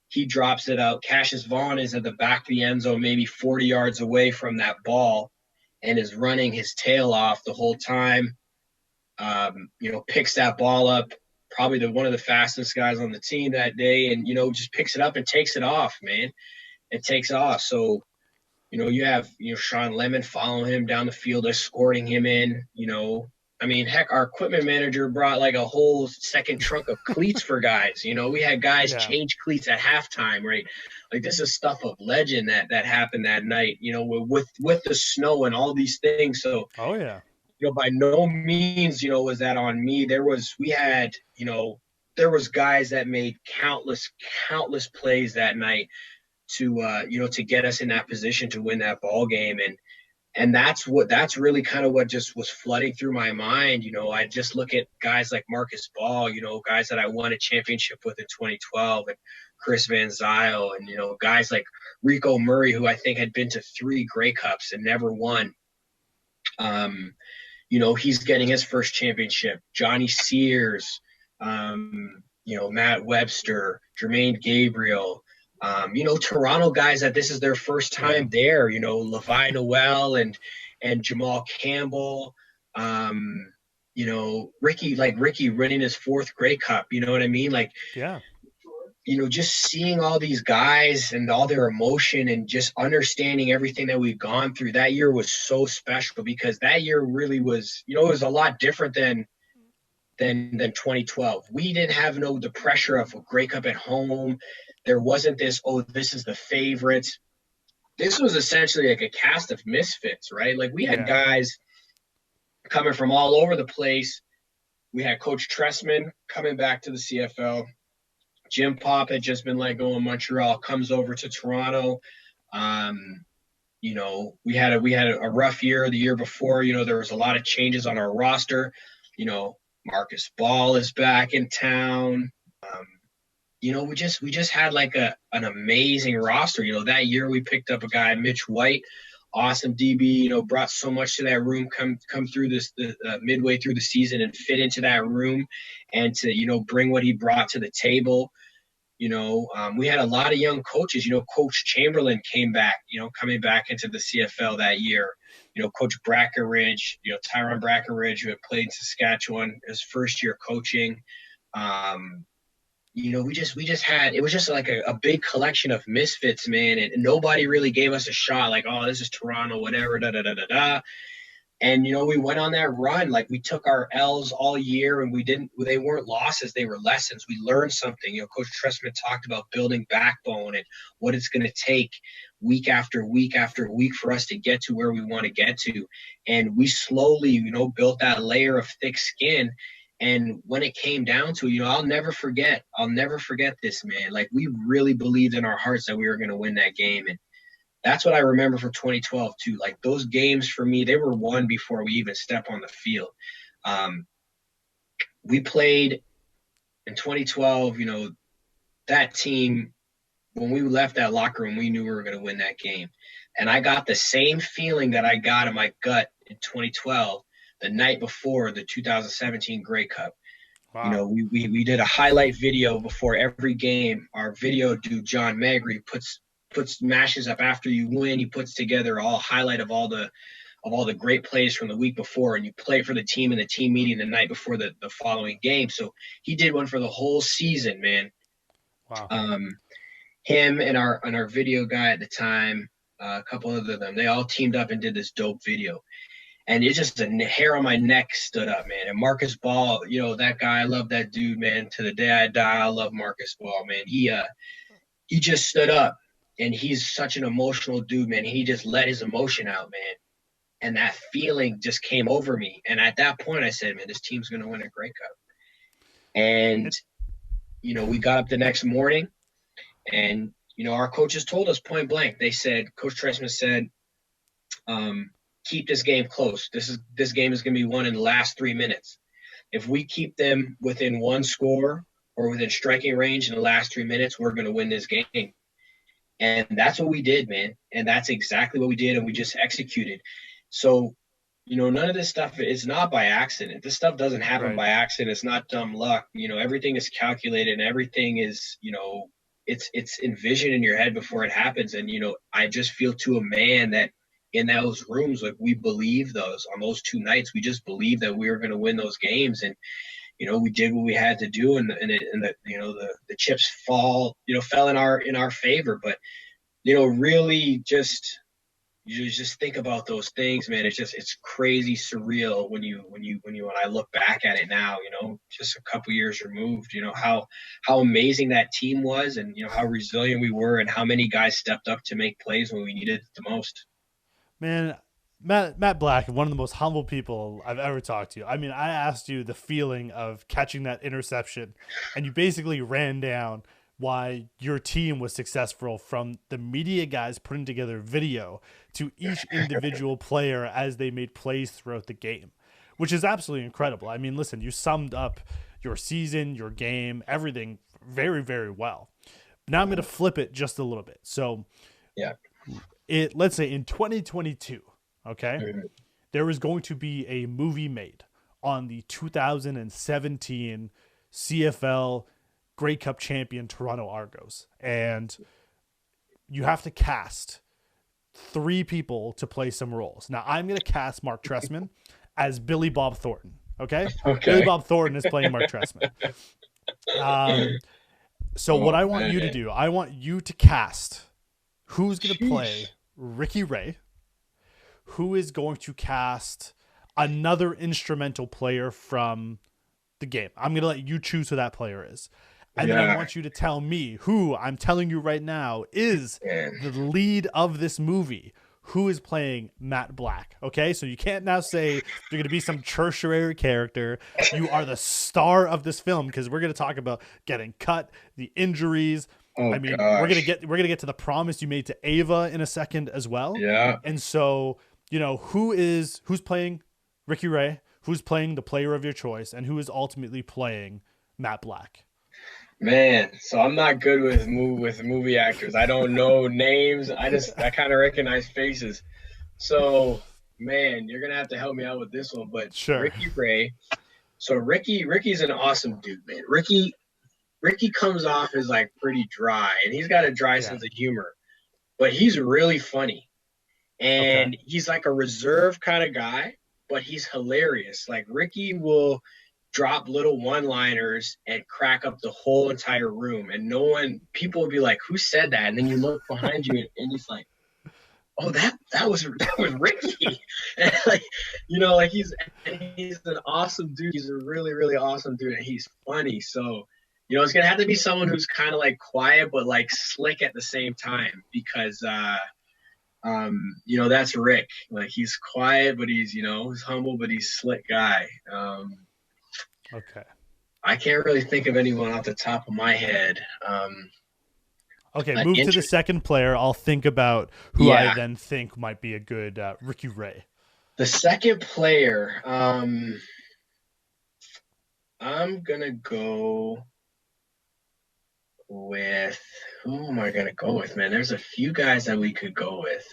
He drops it out. Cassius Vaughn is at the back of the end zone, maybe 40 yards away from that ball, and is running his tail off the whole time. Picks that ball up, probably one of the fastest guys on the team that day, and just picks it up and takes it off, man. It takes off. So you have Sean Lemon following him down the field, escorting him in. Heck, our equipment manager brought a whole second trunk of cleats for guys. We had guys change cleats at halftime, right? This is stuff of legend that happened that night, with the snow and all these things. So by no means, was that on me. There was guys that made countless plays that night to get us in that position to win that ball game. And that's really kind of what just was flooding through my mind. I just look at guys like Marcus Ball, guys that I won a championship with in 2012, and Chris Van Zyl, and, guys like Rico Murray, who I think had been to 3 Grey Cups and never won. He's getting his first championship. Johnny Sears, Matt Webster, Jermaine Gabriel, Toronto guys that this is their first Yeah. time there, Levi Noel and Jamal Campbell, Ricky running his fourth Grey Cup, you know what I mean? Like, Yeah. just seeing all these guys and all their emotion and just understanding everything that we've gone through that year was so special because that year really was, it was a lot different than 2012. We didn't have the pressure of a Grey Cup at home. There wasn't this, oh, this is the favorites. This was essentially like a cast of misfits, right? Like we had Yeah. guys coming from all over the place. We had Coach Tressman coming back to the CFL. Jim Pop had just been let go in Montreal, comes over to Toronto. Um, we had a rough year the year before. There was a lot of changes on our roster. Marcus Ball is back in town. Um, we just had like an amazing roster. That year we picked up a guy, Mitch White, awesome DB. Brought so much to that room. Come through the midway through the season and fit into that room, and to bring what he brought to the table. We had a lot of young coaches. Coach Chamberlain came back. Coming back into the CFL that year. Coach Brackenridge. Tyron Brackenridge, who had played in Saskatchewan his first year coaching. We just had, it was just like a big collection of misfits, man, and nobody really gave us a shot. Like, oh, this is Toronto, whatever, da da da da da. And we went on that run. Like we took our L's all year, and they weren't losses, they were lessons. We learned something. Coach Tressman talked about building backbone and what it's going to take week after week after week for us to get to where we want to get to. And we slowly, built that layer of thick skin. And when it came down to, I'll never forget this, man. Like we really believed in our hearts that we were going to win that game. And that's what I remember from 2012 too. Like those games for me, they were won before we even step on the field. Um, we played in 2012. That team, when we left that locker room, we knew we were going to win that game. And I got the same feeling that I got in my gut in 2012, the night before the 2017 Grey Cup. Wow. We did a highlight video before every game. Our video dude, John Magri, puts mashes up after you win. He puts together all highlight of all the great plays from the week before, and you play for the team in the team meeting the night before the following game. So he did one for the whole season, man. Wow. Um, Him and our video guy at the time, a couple of them, they all teamed up and did this dope video. And it's just the hair on my neck stood up, man. And Marcus Ball, that guy, I love that dude, man. To the day I die, I love Marcus Ball, man. He just stood up, and he's such an emotional dude, man. He just let his emotion out, man. And that feeling just came over me. And at that point, I said, man, this team's going to win a Grey Cup. And, It, we got up the next morning, and, our coaches told us point blank. They said, Coach Tressman said, keep this game close. This game is going to be won in the last 3 minutes. If we keep them within one score or within striking range in the last 3 minutes, we're going to win this game. And that's what we did, man. And that's exactly what we did. And we just executed. So, none of this stuff is not by accident. This stuff doesn't happen right. by accident. It's not dumb luck. Everything is calculated, and everything is, it's envisioned in your head before it happens. And, I just feel to a man that in those rooms, like we believe on those 2 nights, we just believed that we were going to win those games. And, we did what we had to do, and the chips fell in our favor. But really just you just think about those things, man. It's crazy surreal when I look back at it now. Just a couple years removed. How amazing that team was, and how resilient we were, and how many guys stepped up to make plays when we needed it the most. Man, Matt Black, one of the most humble people I've ever talked to. I mean, I asked you the feeling of catching that interception, and you basically ran down why your team was successful, from the media guys putting together video to each individual player as they made plays throughout the game, which is absolutely incredible. I mean, listen, you summed up your season, your game, everything very, very well. Now I'm going to flip it just a little bit. So, Yeah. let's say in 2022, okay, Mhm. there was going to be a movie made on the 2017 CFL Grey Cup champion Toronto Argos. And you have to cast 3 people to play some roles. Now I'm going to cast Mark Trestman as Billy Bob Thornton. Okay. Billy Okay. Bob Thornton is playing Mark Trestman. So what Oh I want you to man. do, I want you to cast who's going to Jeez. play Ricky Ray, who is going to cast another instrumental player from the game. I'm going to let you choose who that player is. And then I Yeah. want you to tell me who, I'm telling you right now, is Man. the lead of this movie. Who is playing Matt Black? Okay, so you can't now say you're going to be some tertiary character. You are the star of this film, because we're going to talk about getting cut, the injuries. Oh I mean, gosh. we're gonna get to the promise you made to Ava in a second as well. Yeah. And so, who's playing Ricky Ray, who's playing the player of your choice, and who is ultimately playing Matt Black. Man, so I'm not good with movie actors. I don't know names. I kind of recognize faces. So, man, you're gonna have to help me out with this one. But Sure. Ricky Ray. So Ricky's an awesome dude, man. Ricky comes off as like pretty dry, and he's got a dry Yeah. sense of humor, but he's really funny, Okay. and he's like a reserved kind of guy, but he's hilarious. Like Ricky will drop little one-liners and crack up the whole entire room, and people will be like, "Who said that?" And then you look behind you, and it's like, "Oh, that was Ricky." And like, like he's an awesome dude. He's a really really awesome dude, and he's funny. So, it's gonna have to be someone who's kind of like quiet but like slick at the same time, because that's Rick. Like he's quiet, but he's humble, but he's slick guy. Okay. I can't really think of anyone off the top of my head. Okay. An Move to the inter- second player. I'll think about who I yeah, then think might be a good Ricky Ray. the second player. I'm gonna go with who am I gonna go with, man? There's a few guys that we could go with.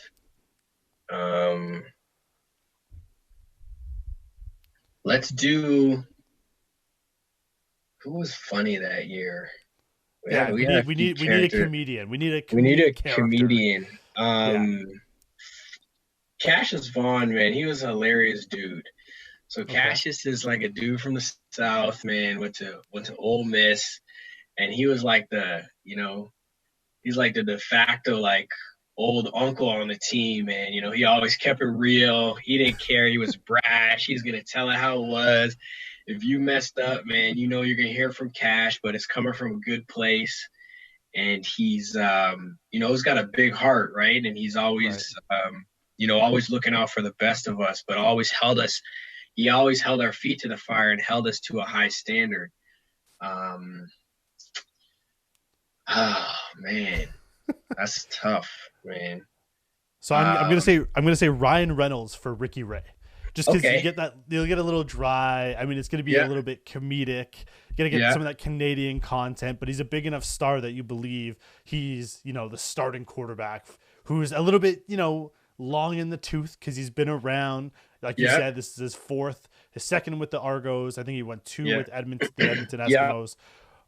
Let's do who was funny that year. Yeah, We had a few we need a characters. comedian. We need a We need a comedic character. comedian. Yeah. Cassius Vaughn, man, he was a hilarious dude. So Okay. Cassius is like a dude from the South, man. Went to Ole Miss, and he was like he's like the de facto like old uncle on the team, man. He always kept it real. He didn't care. He was brash. He's gonna tell it how it was. If you messed up, man, you're gonna hear from Cash, but it's coming from a good place. And he's he's got a big heart, right? And he's always always looking out for the best of us, but he always held our feet to the fire and held us to a high standard. Oh man, that's tough, man. So I'm gonna say Ryan Reynolds for Ricky Ray, just because Okay. you'll get a little dry. I mean, it's gonna be a Yeah. little bit comedic. You're gonna get Yeah. some of that Canadian content, but he's a big enough star that you believe he's the starting quarterback who's a little bit long in the tooth because he's been around. Like you Yeah. said, this is his second with the Argos. I think he won 2 Yeah. with the Edmonton Yeah. Eskimos.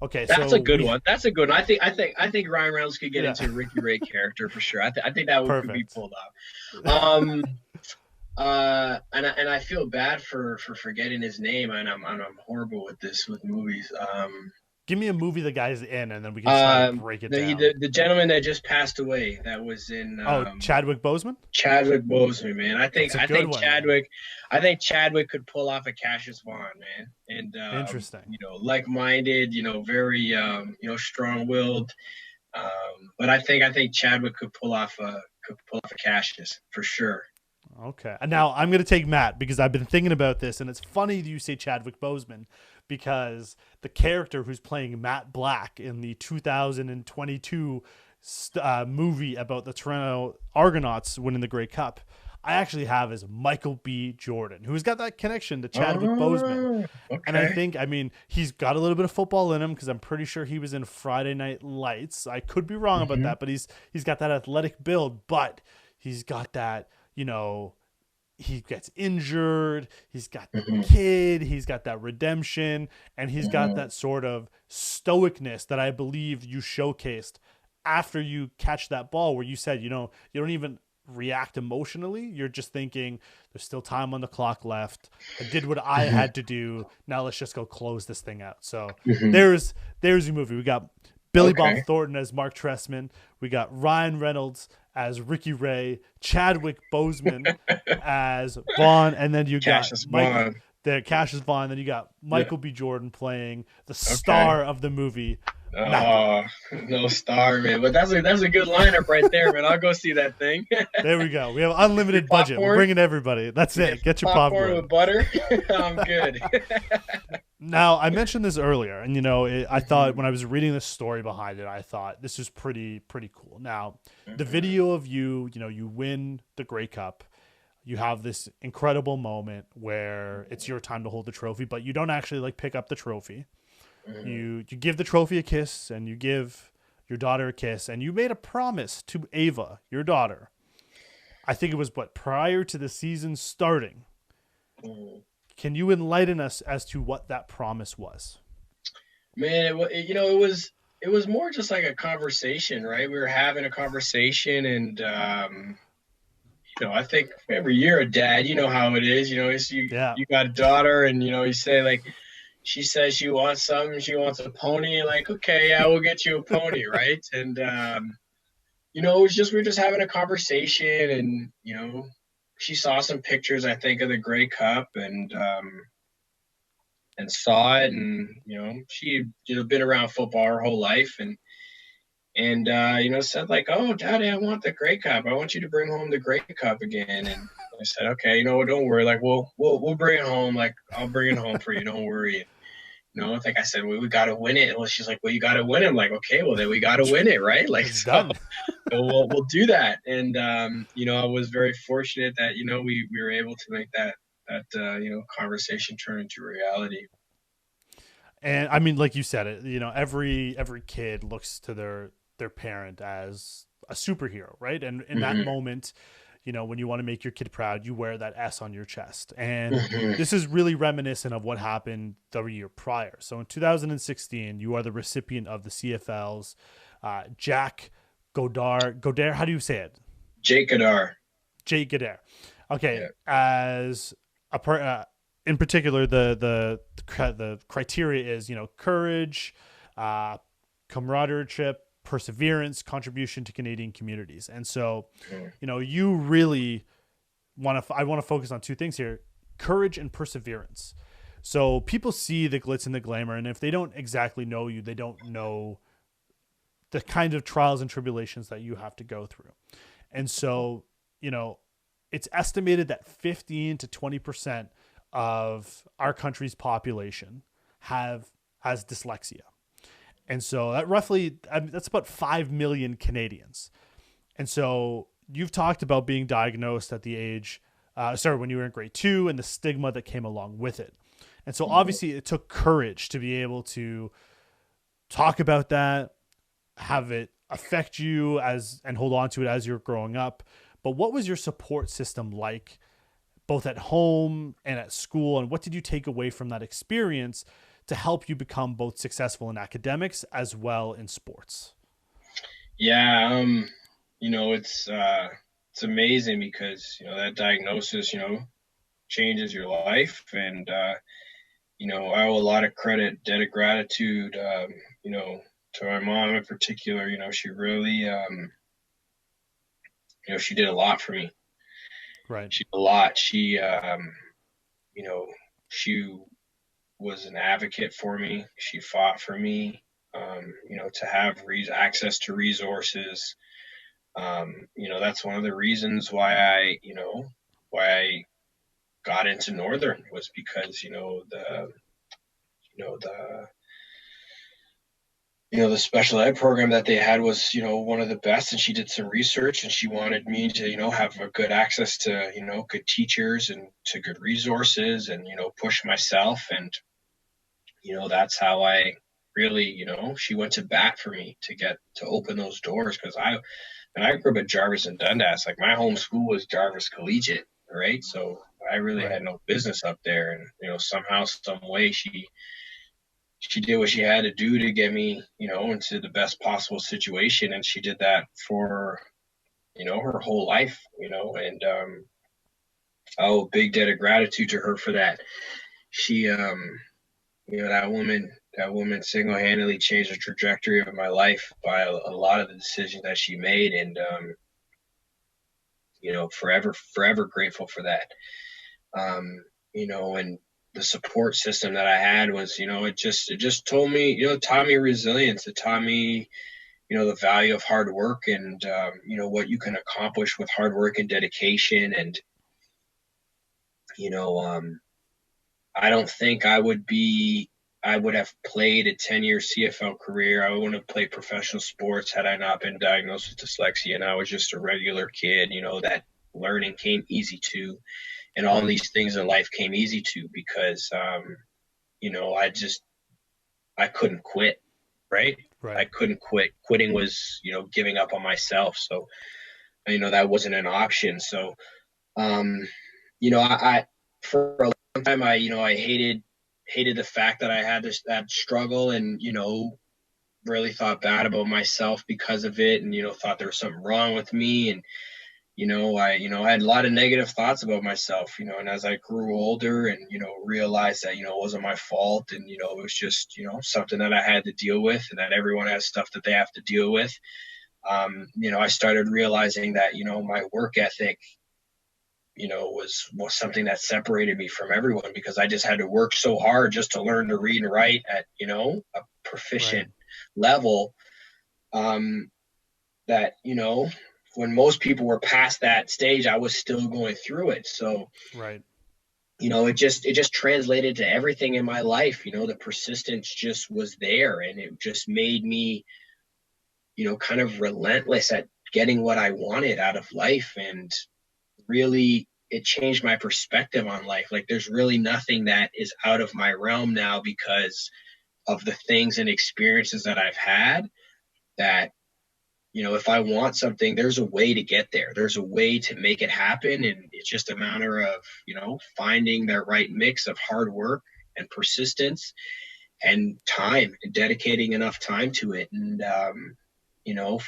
Okay, That's so a good one. That's a good one. I think Ryan Reynolds could get Yeah. into a Ricky Ray character for sure. I think that one could be Perfect. pulled off. And I feel bad for forgetting his name, and I'm horrible with movies. Give me a movie the guy's in, and then we can try to break it down. The gentleman that just passed away, that was in Chadwick Boseman. Chadwick Boseman, man. I think one, Chadwick could pull off a Cassius Vaughn, man. And Interesting. Like-minded, very strong-willed. But I think Chadwick could pull off a Cassius for sure. Okay. And now I'm going to take Matt because I've been thinking about this, and it's funny that you say Chadwick Boseman because the character who's playing Matt Black in the 2022 movie about the Toronto Argonauts winning the Grey Cup, I actually have as Michael B. Jordan, who's got that connection to Chadwick Boseman. Okay. And I think, he's got a little bit of football in him because I'm pretty sure he was in Friday Night Lights. I could be wrong about that, but he's got that athletic build, but he's got that, he gets injured, he's got the kid, he's got that redemption, and he's got that sort of stoicness that I believe you showcased after you catch that ball where you said, you don't even react emotionally. You're just thinking there's still time on the clock left. I did what I Mhm. had to do. Now let's just go close this thing out. So Mhm. there's your movie. We got Billy Bob Okay. Thornton as Mark Trestman. We got Ryan Reynolds as Ricky Ray, Chadwick Boseman as Vaughn, and then you got Cassius Mike Bond. the Cassius Vaughn. Then you got Yeah. Michael B. Jordan playing the Okay. star of the movie, Matthew. Oh, no star, man. But that's a good lineup right there, man. I'll go see that thing. There we go. We have Free unlimited budget. We're popcorn. bringing everybody. That's Yeah, it. Get your popcorn popcorn. with butter. I'm good. Now, I mentioned this earlier, and I thought Mhm. when I was reading the story behind it, I thought this was pretty cool. Now, the Mhm. video of you win the Grey Cup. You have this incredible moment where it's your time to hold the trophy, but you don't actually like pick up the trophy. Mhm. You give the trophy a kiss, and you give your daughter a kiss, and you made a promise to Ava, your daughter. I think it was prior to the season starting. Mhm. Can you enlighten us as to what that promise was? Man, it was more just like a conversation, right? We were having a conversation, and I think every year a dad, you know how it is. It's Yeah. you got a daughter, and you say like she says she wants something, she wants a pony. Like, okay, yeah, we'll get you a pony, right? And it was just we were just having a conversation, and she saw some pictures, I think, of the Grey Cup, and saw it, and she been around football her whole life, and said like, "Oh, Daddy, I want the Grey Cup. I want you to bring home the Grey Cup again." And I said, "Okay, don't worry. Like, we'll bring it home. Like, I'll bring it home for you. Don't worry." And, I think I said, we got to win it. Well, she's like, "Well, you got to win it." I'm like, "Okay, well then we got to win it, right?" Like, It's so, done. we'll do that. And I was very fortunate that we were able to make that conversation turn into reality. And I mean, like you said it, every kid looks to their parent as a superhero, right? And in that Hmm. moment, when you want to make your kid proud, you wear that S on your chest. And Hmm. this is really reminiscent of what happened the year prior. So in 2016, you are the recipient of the CFL's Jack Godar. How do you say it? Jake Adar. Jake Godar. Okay, Yeah. as in particular, the criteria is courage, uh, camaraderie, perseverance, contribution to Canadian communities, and so Mhm. you really I want to focus on two things here: courage and perseverance. So people see the glitz and the glamour, and if they don't exactly know you, they don't know the kind of trials and tribulations that you have to go through. And so, you know, it's estimated that 15 to 20% of our country's population has dyslexia. And so that roughly that's about 5 million Canadians. And so you've talked about being diagnosed at the age when you were in grade 2 and the stigma that came along with it. And so Mhm. obviously it took courage to be able to talk about that, have it affect you as and hold on to it as you're growing up. But what was your support system like both at home and at school, and what did you take away from that experience to help you become both successful in academics as well in sports? Yeah, it's amazing because that diagnosis changes your life, and I owe a lot of credit, debt of gratitude, to my mom in particular. She really, she did a lot for me. Right. She did a lot. You know, she was an advocate for me. She fought for me. To have access to resources. That's one of the reasons why I got into Northern was because you know the the special ed program that they had was one of the best, and she did some research, and she wanted me to have a good access to good teachers and to good resources, and push myself. And that's how I really she went to bat for me to open those doors, because I grew up at Jarvis and Dundas. Like, my home school was Jarvis Collegiate, right? So I really Right. had no business up there, and somehow, some way, she did what she had to do to get me, into the best possible situation. And she did that for, her whole life, and I owe a big debt of gratitude to her for that. She, that woman single-handedly changed the trajectory of my life by a lot of the decisions that she made. And, forever, forever grateful for that. And the support system that I had was, it just told me, taught me resilience. It taught me, the value of hard work and, what you can accomplish with hard work and dedication. And, you know, um, I don't think I would have played a 10-year CFL career. I wouldn't have played professional sports had I not been diagnosed with dyslexia. And I was just a regular kid, that learning came easy to, and all Right. these things in life came easy to because, I couldn't quit, right? I Right. couldn't quit. Quitting was, giving up on myself. So, that wasn't an option. So, um, I for a long time, I hated the fact that I had that struggle and, really thought bad about myself because of it and, thought there was something wrong with me. And, I had a lot of negative thoughts about myself, and as I grew older and, realized that, it wasn't my fault and, it was just, something that I had to deal with and that everyone has stuff that they have to deal with. I started realizing that, my work ethic, was something that separated me from everyone because I just had to work so hard just to learn to read and write at, a Right. proficient level. Um, that, when most people were past that stage, I was still going through it. So, Right. it just translated to everything in my life. The persistence just was there and it just made me, kind of relentless at getting what I wanted out of life. And really, it changed my perspective on life. Like there's really nothing that is out of my realm now because of the things and experiences that I've had that, if I want something, there's a way to get there. There's a way to make it happen. And it's just a matter of, finding that right mix of hard work and persistence and time and dedicating enough time to it. And,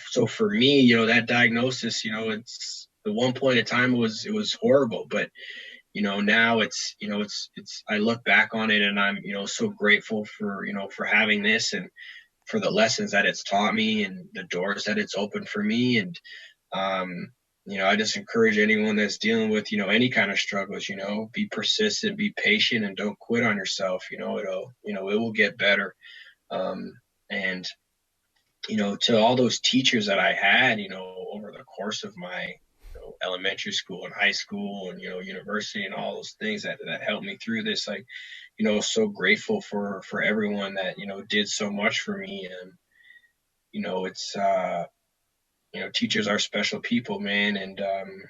so for me, that diagnosis, it's at one point in time it was horrible, but, now I look back on it and I'm, so grateful for having this and for the lessons that it's taught me and the doors that it's opened for me. And, um, I just encourage anyone that's dealing with, any kind of struggles, be persistent, be patient, and don't quit on yourself. It will get better. Um, and, to all those teachers that I had, over the course of my, elementary school and high school and, university and all those things that helped me through this, like, so grateful for everyone that, did so much for me. And, it's, teachers are special people, man. And,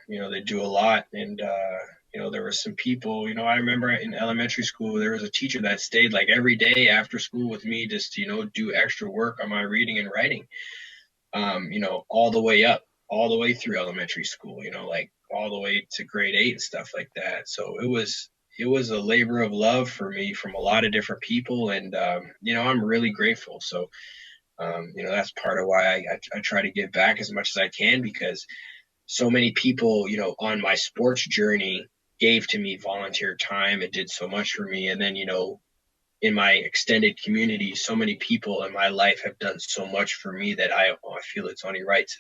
they do a lot. And, there were some people, I remember in elementary school, there was a teacher that stayed like every day after school with me just, do extra work on my reading and writing, all the way up, all the way through elementary school, like all the way to grade 8 and stuff like that. So it was a labor of love for me from a lot of different people. And, I'm really grateful. So, that's part of why I try to give back as much as I can because so many people, on my sports journey gave to me volunteer time. It did so much for me. And then, in my extended community, so many people in my life have done so much for me that I feel it's only right to,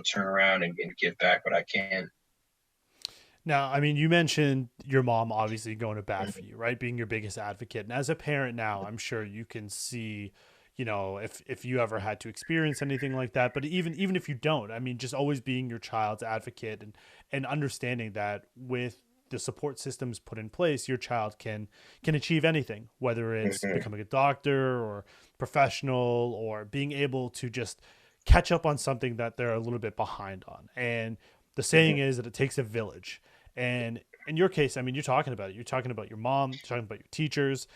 turn around and give back what I can. Now, I mean, you mentioned your mom obviously going to bat for you, right? Being your biggest advocate. And as a parent now, I'm sure you can see, if you ever had to experience anything like that. But even if you don't, I mean, just always being your child's advocate and understanding that with the support systems put in place, your child can achieve anything, whether it's Mm-hmm. becoming a doctor or professional or being able to just catch up on something that they're a little bit behind on. And the saying Mm-hmm. is that it takes a village. And in your case, I mean, you're talking about it. You're talking about your mom, you're talking about your teachers.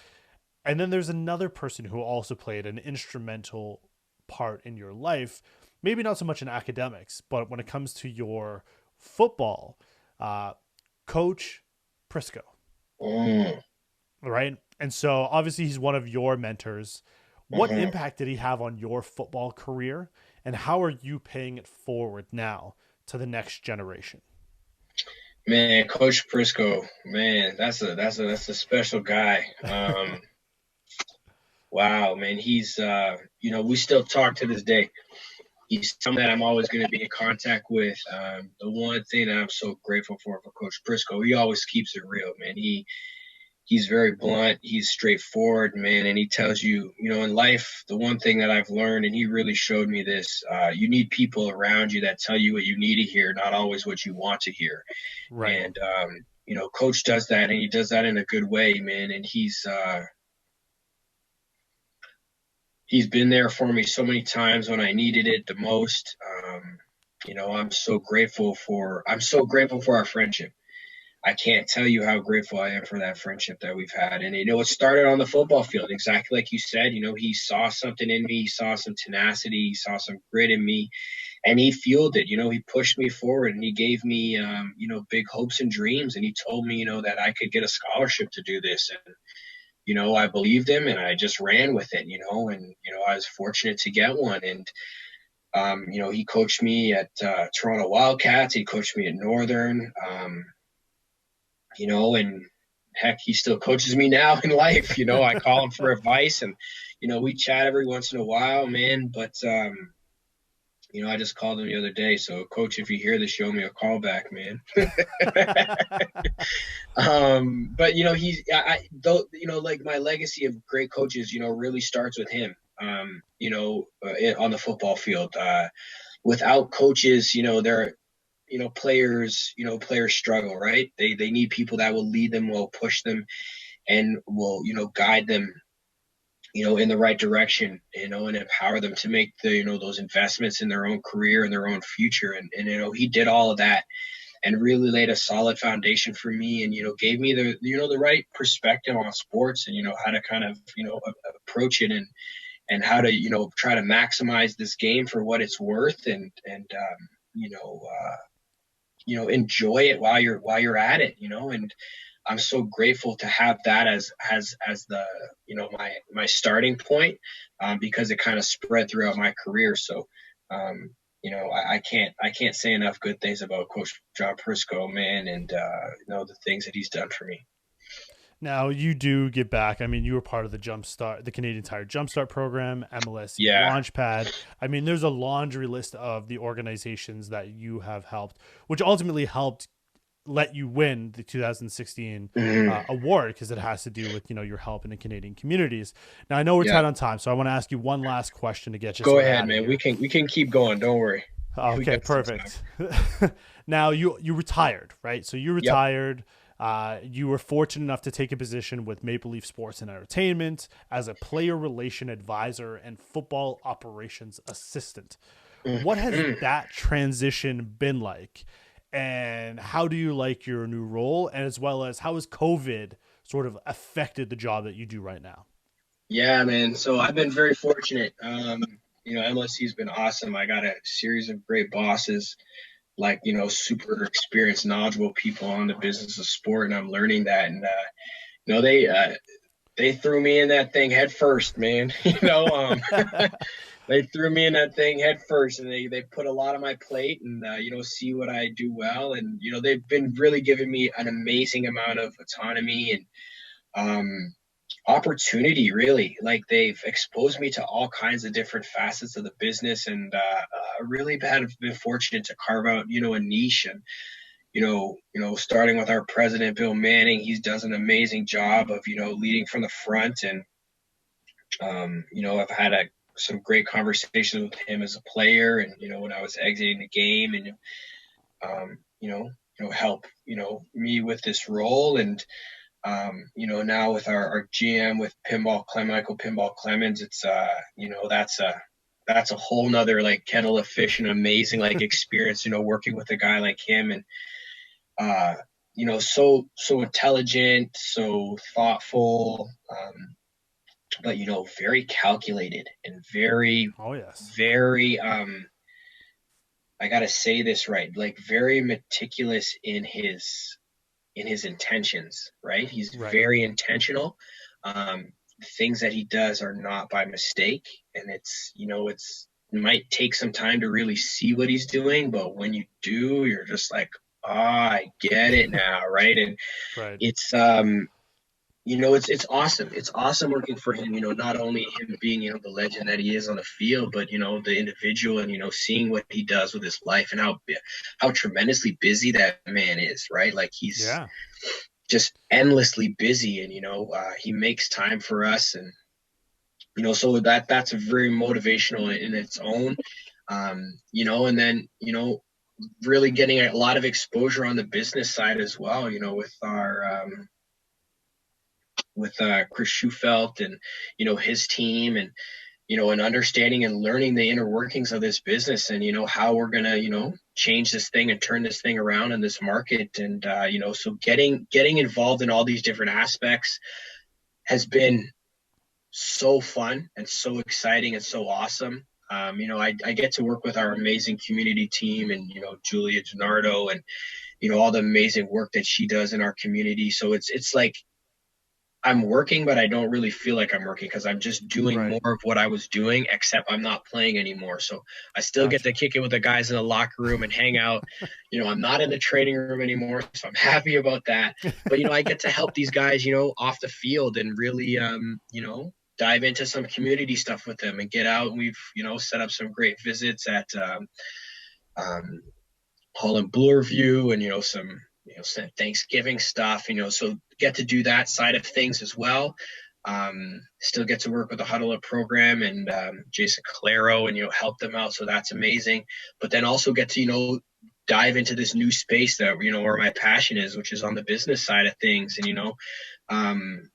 And then there's another person who also played an instrumental part in your life. Maybe not so much in academics, but when it comes to your football, uh, Coach Prisco, Mm. right? And so obviously he's one of your mentors. What Mhm. impact did he have on your football career, and how are you paying it forward now to the next generation? Man, Coach Prisco, man, that's a special guy. Wow, man, he's we still talk to this day. He's someone that I'm always going to be in contact with. The one thing that I'm so grateful for Coach Prisco, he always keeps it real, man. He's very blunt, he's straightforward, man, and he tells you, in life, the one thing that I've learned, and he really showed me this, you need people around you that tell you what you need to hear, not always what you want to hear. Right. And Coach does that, and he does that in a good way, man. And he's been there for me so many times when I needed it the most. I'm so grateful for our friendship. I can't tell you how grateful I am for that friendship that we've had. And it started on the football field, exactly like you said. He saw something in me, he saw some tenacity, he saw some grit in me, and he fueled it. He pushed me forward, and he gave me big hopes and dreams, and he told me that I could get a scholarship to do this. And I believed him, and I just ran with it. And I was fortunate to get one. And he coached me at Toronto Wildcats, he coached me at Northern. And heck, he still coaches me now in life. I call him for advice, and we chat every once in a while, man. But I just called him the other day. So, Coach, if you hear this, show me a call back, man. But though, like my legacy of great coaches, really starts with him. On the football field. Without coaches, there players struggle, right? They need people that will lead them, will push them, and will guide them in the right direction, and empower them to make those investments in their own career and their own future. And he did all of that and really laid a solid foundation for me, and gave me the right perspective on sports, and how to kind of approach it, and how to try to maximize this game for what it's worth, and you know enjoy it while you're at it. And I'm so grateful to have that as the my starting point, because it kind of spread throughout my career. So I can't say enough good things about Coach John Prisco, man, and the things that he's done for me. Now you do get back. I mean, you were part of the Jumpstart, the Canadian Tire Jumpstart program, MLSE Yeah. Launchpad. I mean, there's a laundry list of the organizations that you have helped, which ultimately helped let you win the 2016 Mhm. award because it has to do with your help in the Canadian communities. Now I know we're Yeah. tight on time, so I want to ask you one last question to get you Go sort of ahead, out of man. We here. can we can keep going. Don't worry. We Okay, got some time. perfect. Now you retired, right? So you Yep. retired. You were fortunate enough to take a position with Maple Leaf Sports and Entertainment as a player relation advisor and football operations assistant. What has Mhm. that transition been like? And how do you like your new role? And as well as how has COVID sort of affected the job that you do right now? Yeah, man. So I've been very fortunate. MLSE's been awesome. I got a series of great bosses, like super experienced, knowledgeable people on the business of sport, and I'm learning that. And they threw me in that thing head first, man. They threw me in that thing head first, and they put a lot on my plate, and see what I do well. And they've been really giving me an amazing amount of autonomy and opportunity, really. Like, they've exposed me to all kinds of different facets of the business, and really have been fortunate to carve out a niche. And starting with our president, Bill Manning, he does an amazing job of leading from the front. And I've had some great conversations with him as a player, and when I was exiting the game, and help me with this role. And now with our GM, with Michael Pinball Clemens, it's that's a whole nother like kettle of fish, and amazing like experience, working with a guy like him. And uh, so intelligent, so thoughtful, but very calculated, and very, Oh yes. very I gotta say this right, like very meticulous in his intentions, right? He's Right. very intentional. The things that he does are not by mistake, and it might take some time to really see what he's doing, but when you do, you're just like, ah, I get it now, right? And Right. it's it's awesome. It's awesome working for him. Not only him being the legend that he is on the field, but the individual, and seeing what he does with his life, and how tremendously busy that man is. Right, like he's Yeah. just endlessly busy, and he makes time for us, and so that's very motivational in its own. And then really getting a lot of exposure on the business side as well. With Chris Schufelt and his team, and and understanding and learning the inner workings of this business, and how we're gonna change this thing and turn this thing around in this market. And so getting involved in all these different aspects has been so fun and so exciting and so awesome. I get to work with our amazing community team, and Julia Gennardo, and all the amazing work that she does in our community. So it's like I'm working, but I don't really feel like I'm working, because I'm just doing Right. more of what I was doing, except I'm not playing anymore. So I still get to Gotcha. kick it with the guys in the locker room and hang out. I'm not in the training room anymore, so I'm happy about that. But I get to help these guys, off the field, and really, dive into some community stuff with them and get out. And we've, set up some great visits at um, Holland Bloor View, and some Thanksgiving stuff. So get to do that side of things as well. Still get to work with the Huddle Up program, and Jason Calero, and help them out. So that's amazing. But then also get to dive into this new space that where my passion is, which is on the business side of things. And um,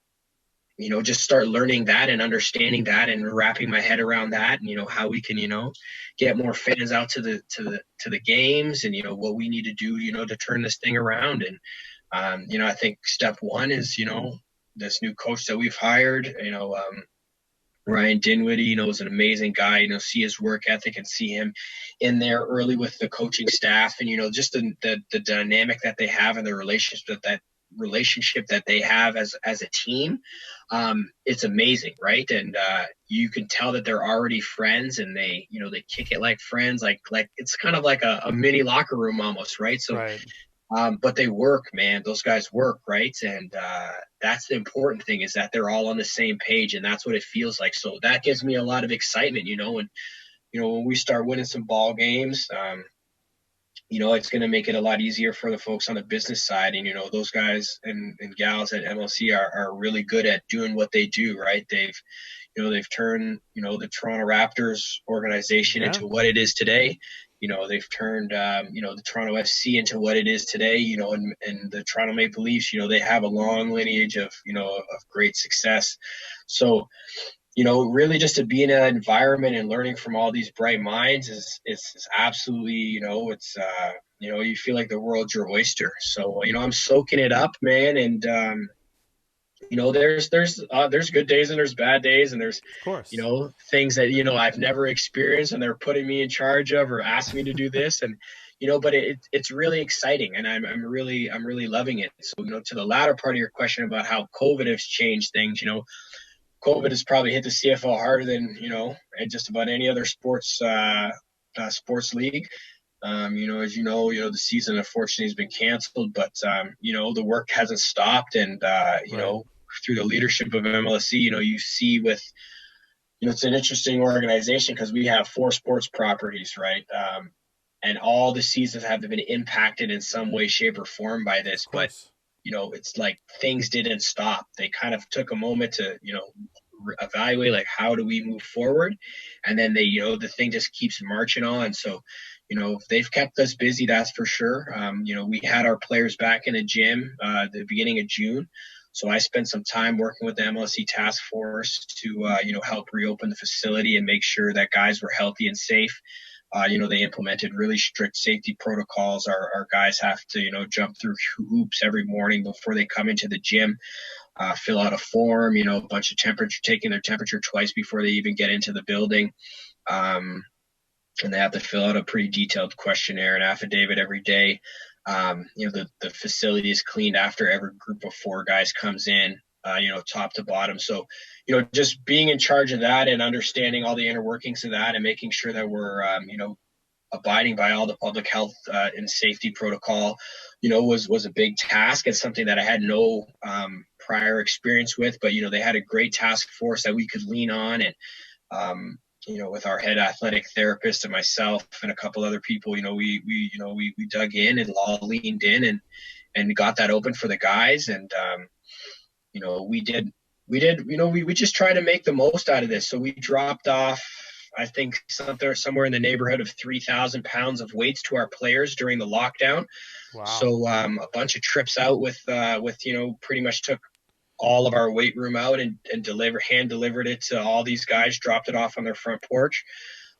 just start learning that and understanding that and wrapping my head around that, and how we can get more fans out to the games, and what we need to do to turn this thing around. And I think step one is this new coach that we've hired, Ryan Dinwiddie, is an amazing guy. See his work ethic and see him in there early with the coaching staff, and just the dynamic that they have, and the relationship that they have as a team. It's amazing, right? And you can tell that they're already friends, and they kick it like friends, like it's kind of like a mini locker room almost, right? So Right. but they work, man. Those guys work, right? And that's the important thing, is that they're all on the same page, and that's what it feels like. So that gives me a lot of excitement, and when we start winning some ball games, it's going to make it a lot easier for the folks on the business side. And those guys and gals at MLC are really good at doing what they do, right? They've turned the Toronto Raptors organization Yeah. into what it is today. They've turned the Toronto FC into what it is today. And the Toronto Maple Leafs, they have a long lineage of great success. So really just to be in an environment and learning from all these bright minds is absolutely, it's you feel like the world's your oyster. So I'm soaking it up, man. And there's good days, and there's bad days, and there's Of course. things that I've never experienced, and they're putting me in charge of, or asking me to do this. And but it's really exciting, and I'm really loving it. So to the latter part of your question about how COVID has changed things, COVID has probably hit the CFL harder than just about any other sports league. As the season unfortunately has been canceled, but the work hasn't stopped, and Right. through the leadership of MLSE, you see with it's an interesting organization, because we have 4 sports properties, right? And all the seasons have been impacted in some way, shape, or form by Of this, but course. it's like things didn't stop. They kind of took a moment to evaluate, like, how do we move forward, and then they the thing just keeps marching on. So they've kept us busy, that's for sure. We had our players back in the gym the beginning of June, so I spent some time working with the MLSE task force to help reopen the facility and make sure that guys were healthy and safe. They implemented really strict safety protocols. Our guys have to jump through hoops every morning before they come into the gym, fill out a form, a bunch of taking their temperature twice before they even get into the building. Um, and they have to fill out a pretty detailed questionnaire and affidavit every day. The facility is cleaned after every group of 4 guys comes in. top to bottom. So, just being in charge of that and understanding all the inner workings of that and making sure that we're, abiding by all the public health and safety protocol, was a big task. It's something that I had no prior experience with, but, they had a great task force that we could lean on. And, with our head athletic therapist and myself and a couple other people, we dug in and all leaned in and got that open for the guys. And, we just try to make the most out of this. So we dropped off, I think, somewhere in the neighborhood of 3,000 pounds of weights to our players during the lockdown. Wow. So a bunch of trips out with pretty much took all of our weight room out and hand delivered it to all these guys, dropped it off on their front porch,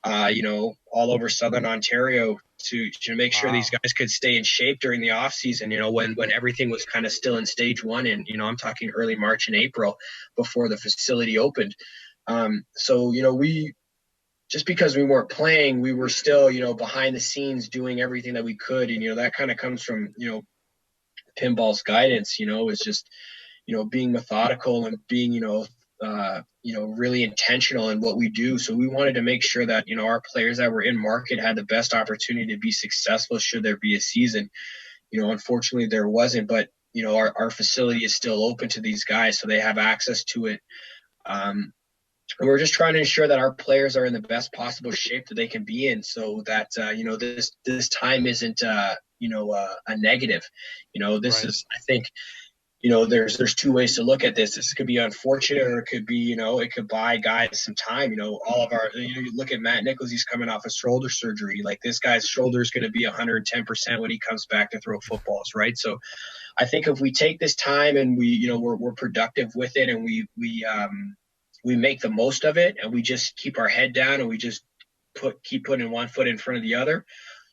all over Southern Ontario to make sure these guys could stay in shape during the off season, when everything was kind of still in stage one. And, I'm talking early March and April before the facility opened. So, we, just because we weren't playing, we were still, behind the scenes doing everything that we could. And, that kind of comes from, Pinball's guidance, is just, being methodical and being, really intentional in what we do. So we wanted to make sure that, our players that were in market had the best opportunity to be successful should there be a season. Unfortunately there wasn't, but, our facility is still open to these guys, so they have access to it. And we're just trying to ensure that our players are in the best possible shape that they can be in, so that, this time isn't, a negative. This is, I think, there's two ways to look at this. This could be unfortunate, or it could be, it could buy guys some time. All of our, you look at Matt Nichols, he's coming off of shoulder surgery. Like, this guy's shoulder is going to be 110% when he comes back to throw footballs, right? So I think if we take this time and we're productive with it, and we make the most of it, and we just keep our head down, and we just keep putting one foot in front of the other,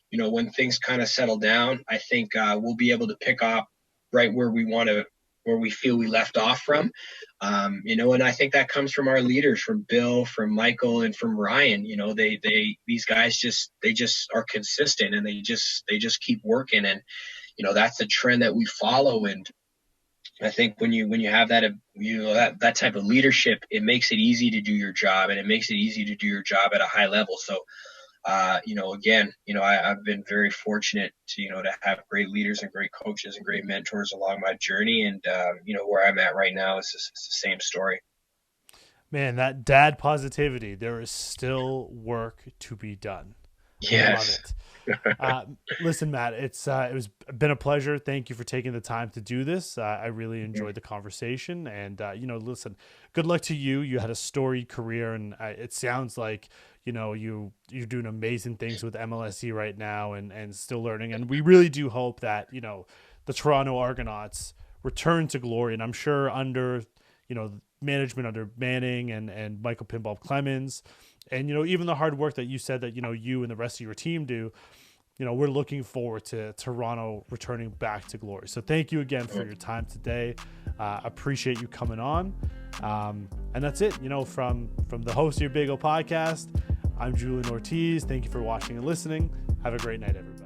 when things kind of settle down, I think we'll be able to pick up right where we feel we left off from. And I think that comes from our leaders, from Bill, from Michael, and from Ryan. These guys just are consistent, and they just keep working. And, that's the trend that we follow. And I think when you have that, that type of leadership, it makes it easy to do your job, and it makes it easy to do your job at a high level. So, again, I've been very fortunate to have great leaders and great coaches and great mentors along my journey. And, where I'm at right now is the same story. Man, that dad positivity, there is still work to be done. Yes. I love it. Listen, Matt, it was been a pleasure. Thank you for taking the time to do this. I really enjoyed the conversation, and, listen, good luck to you. You had a storied career, and it sounds like, you're doing amazing things with MLSE right now, and still learning. And we really do hope that, the Toronto Argonauts return to glory. And I'm sure under, management under Manning and Michael Pinball Clemens, and, even the hard work that you said that, you and the rest of your team do, we're looking forward to Toronto returning back to glory. So thank you again for your time today. Appreciate you coming on. And that's it, from the host of your Big O podcast, I'm Julian Ortiz. Thank you for watching and listening. Have a great night, everybody.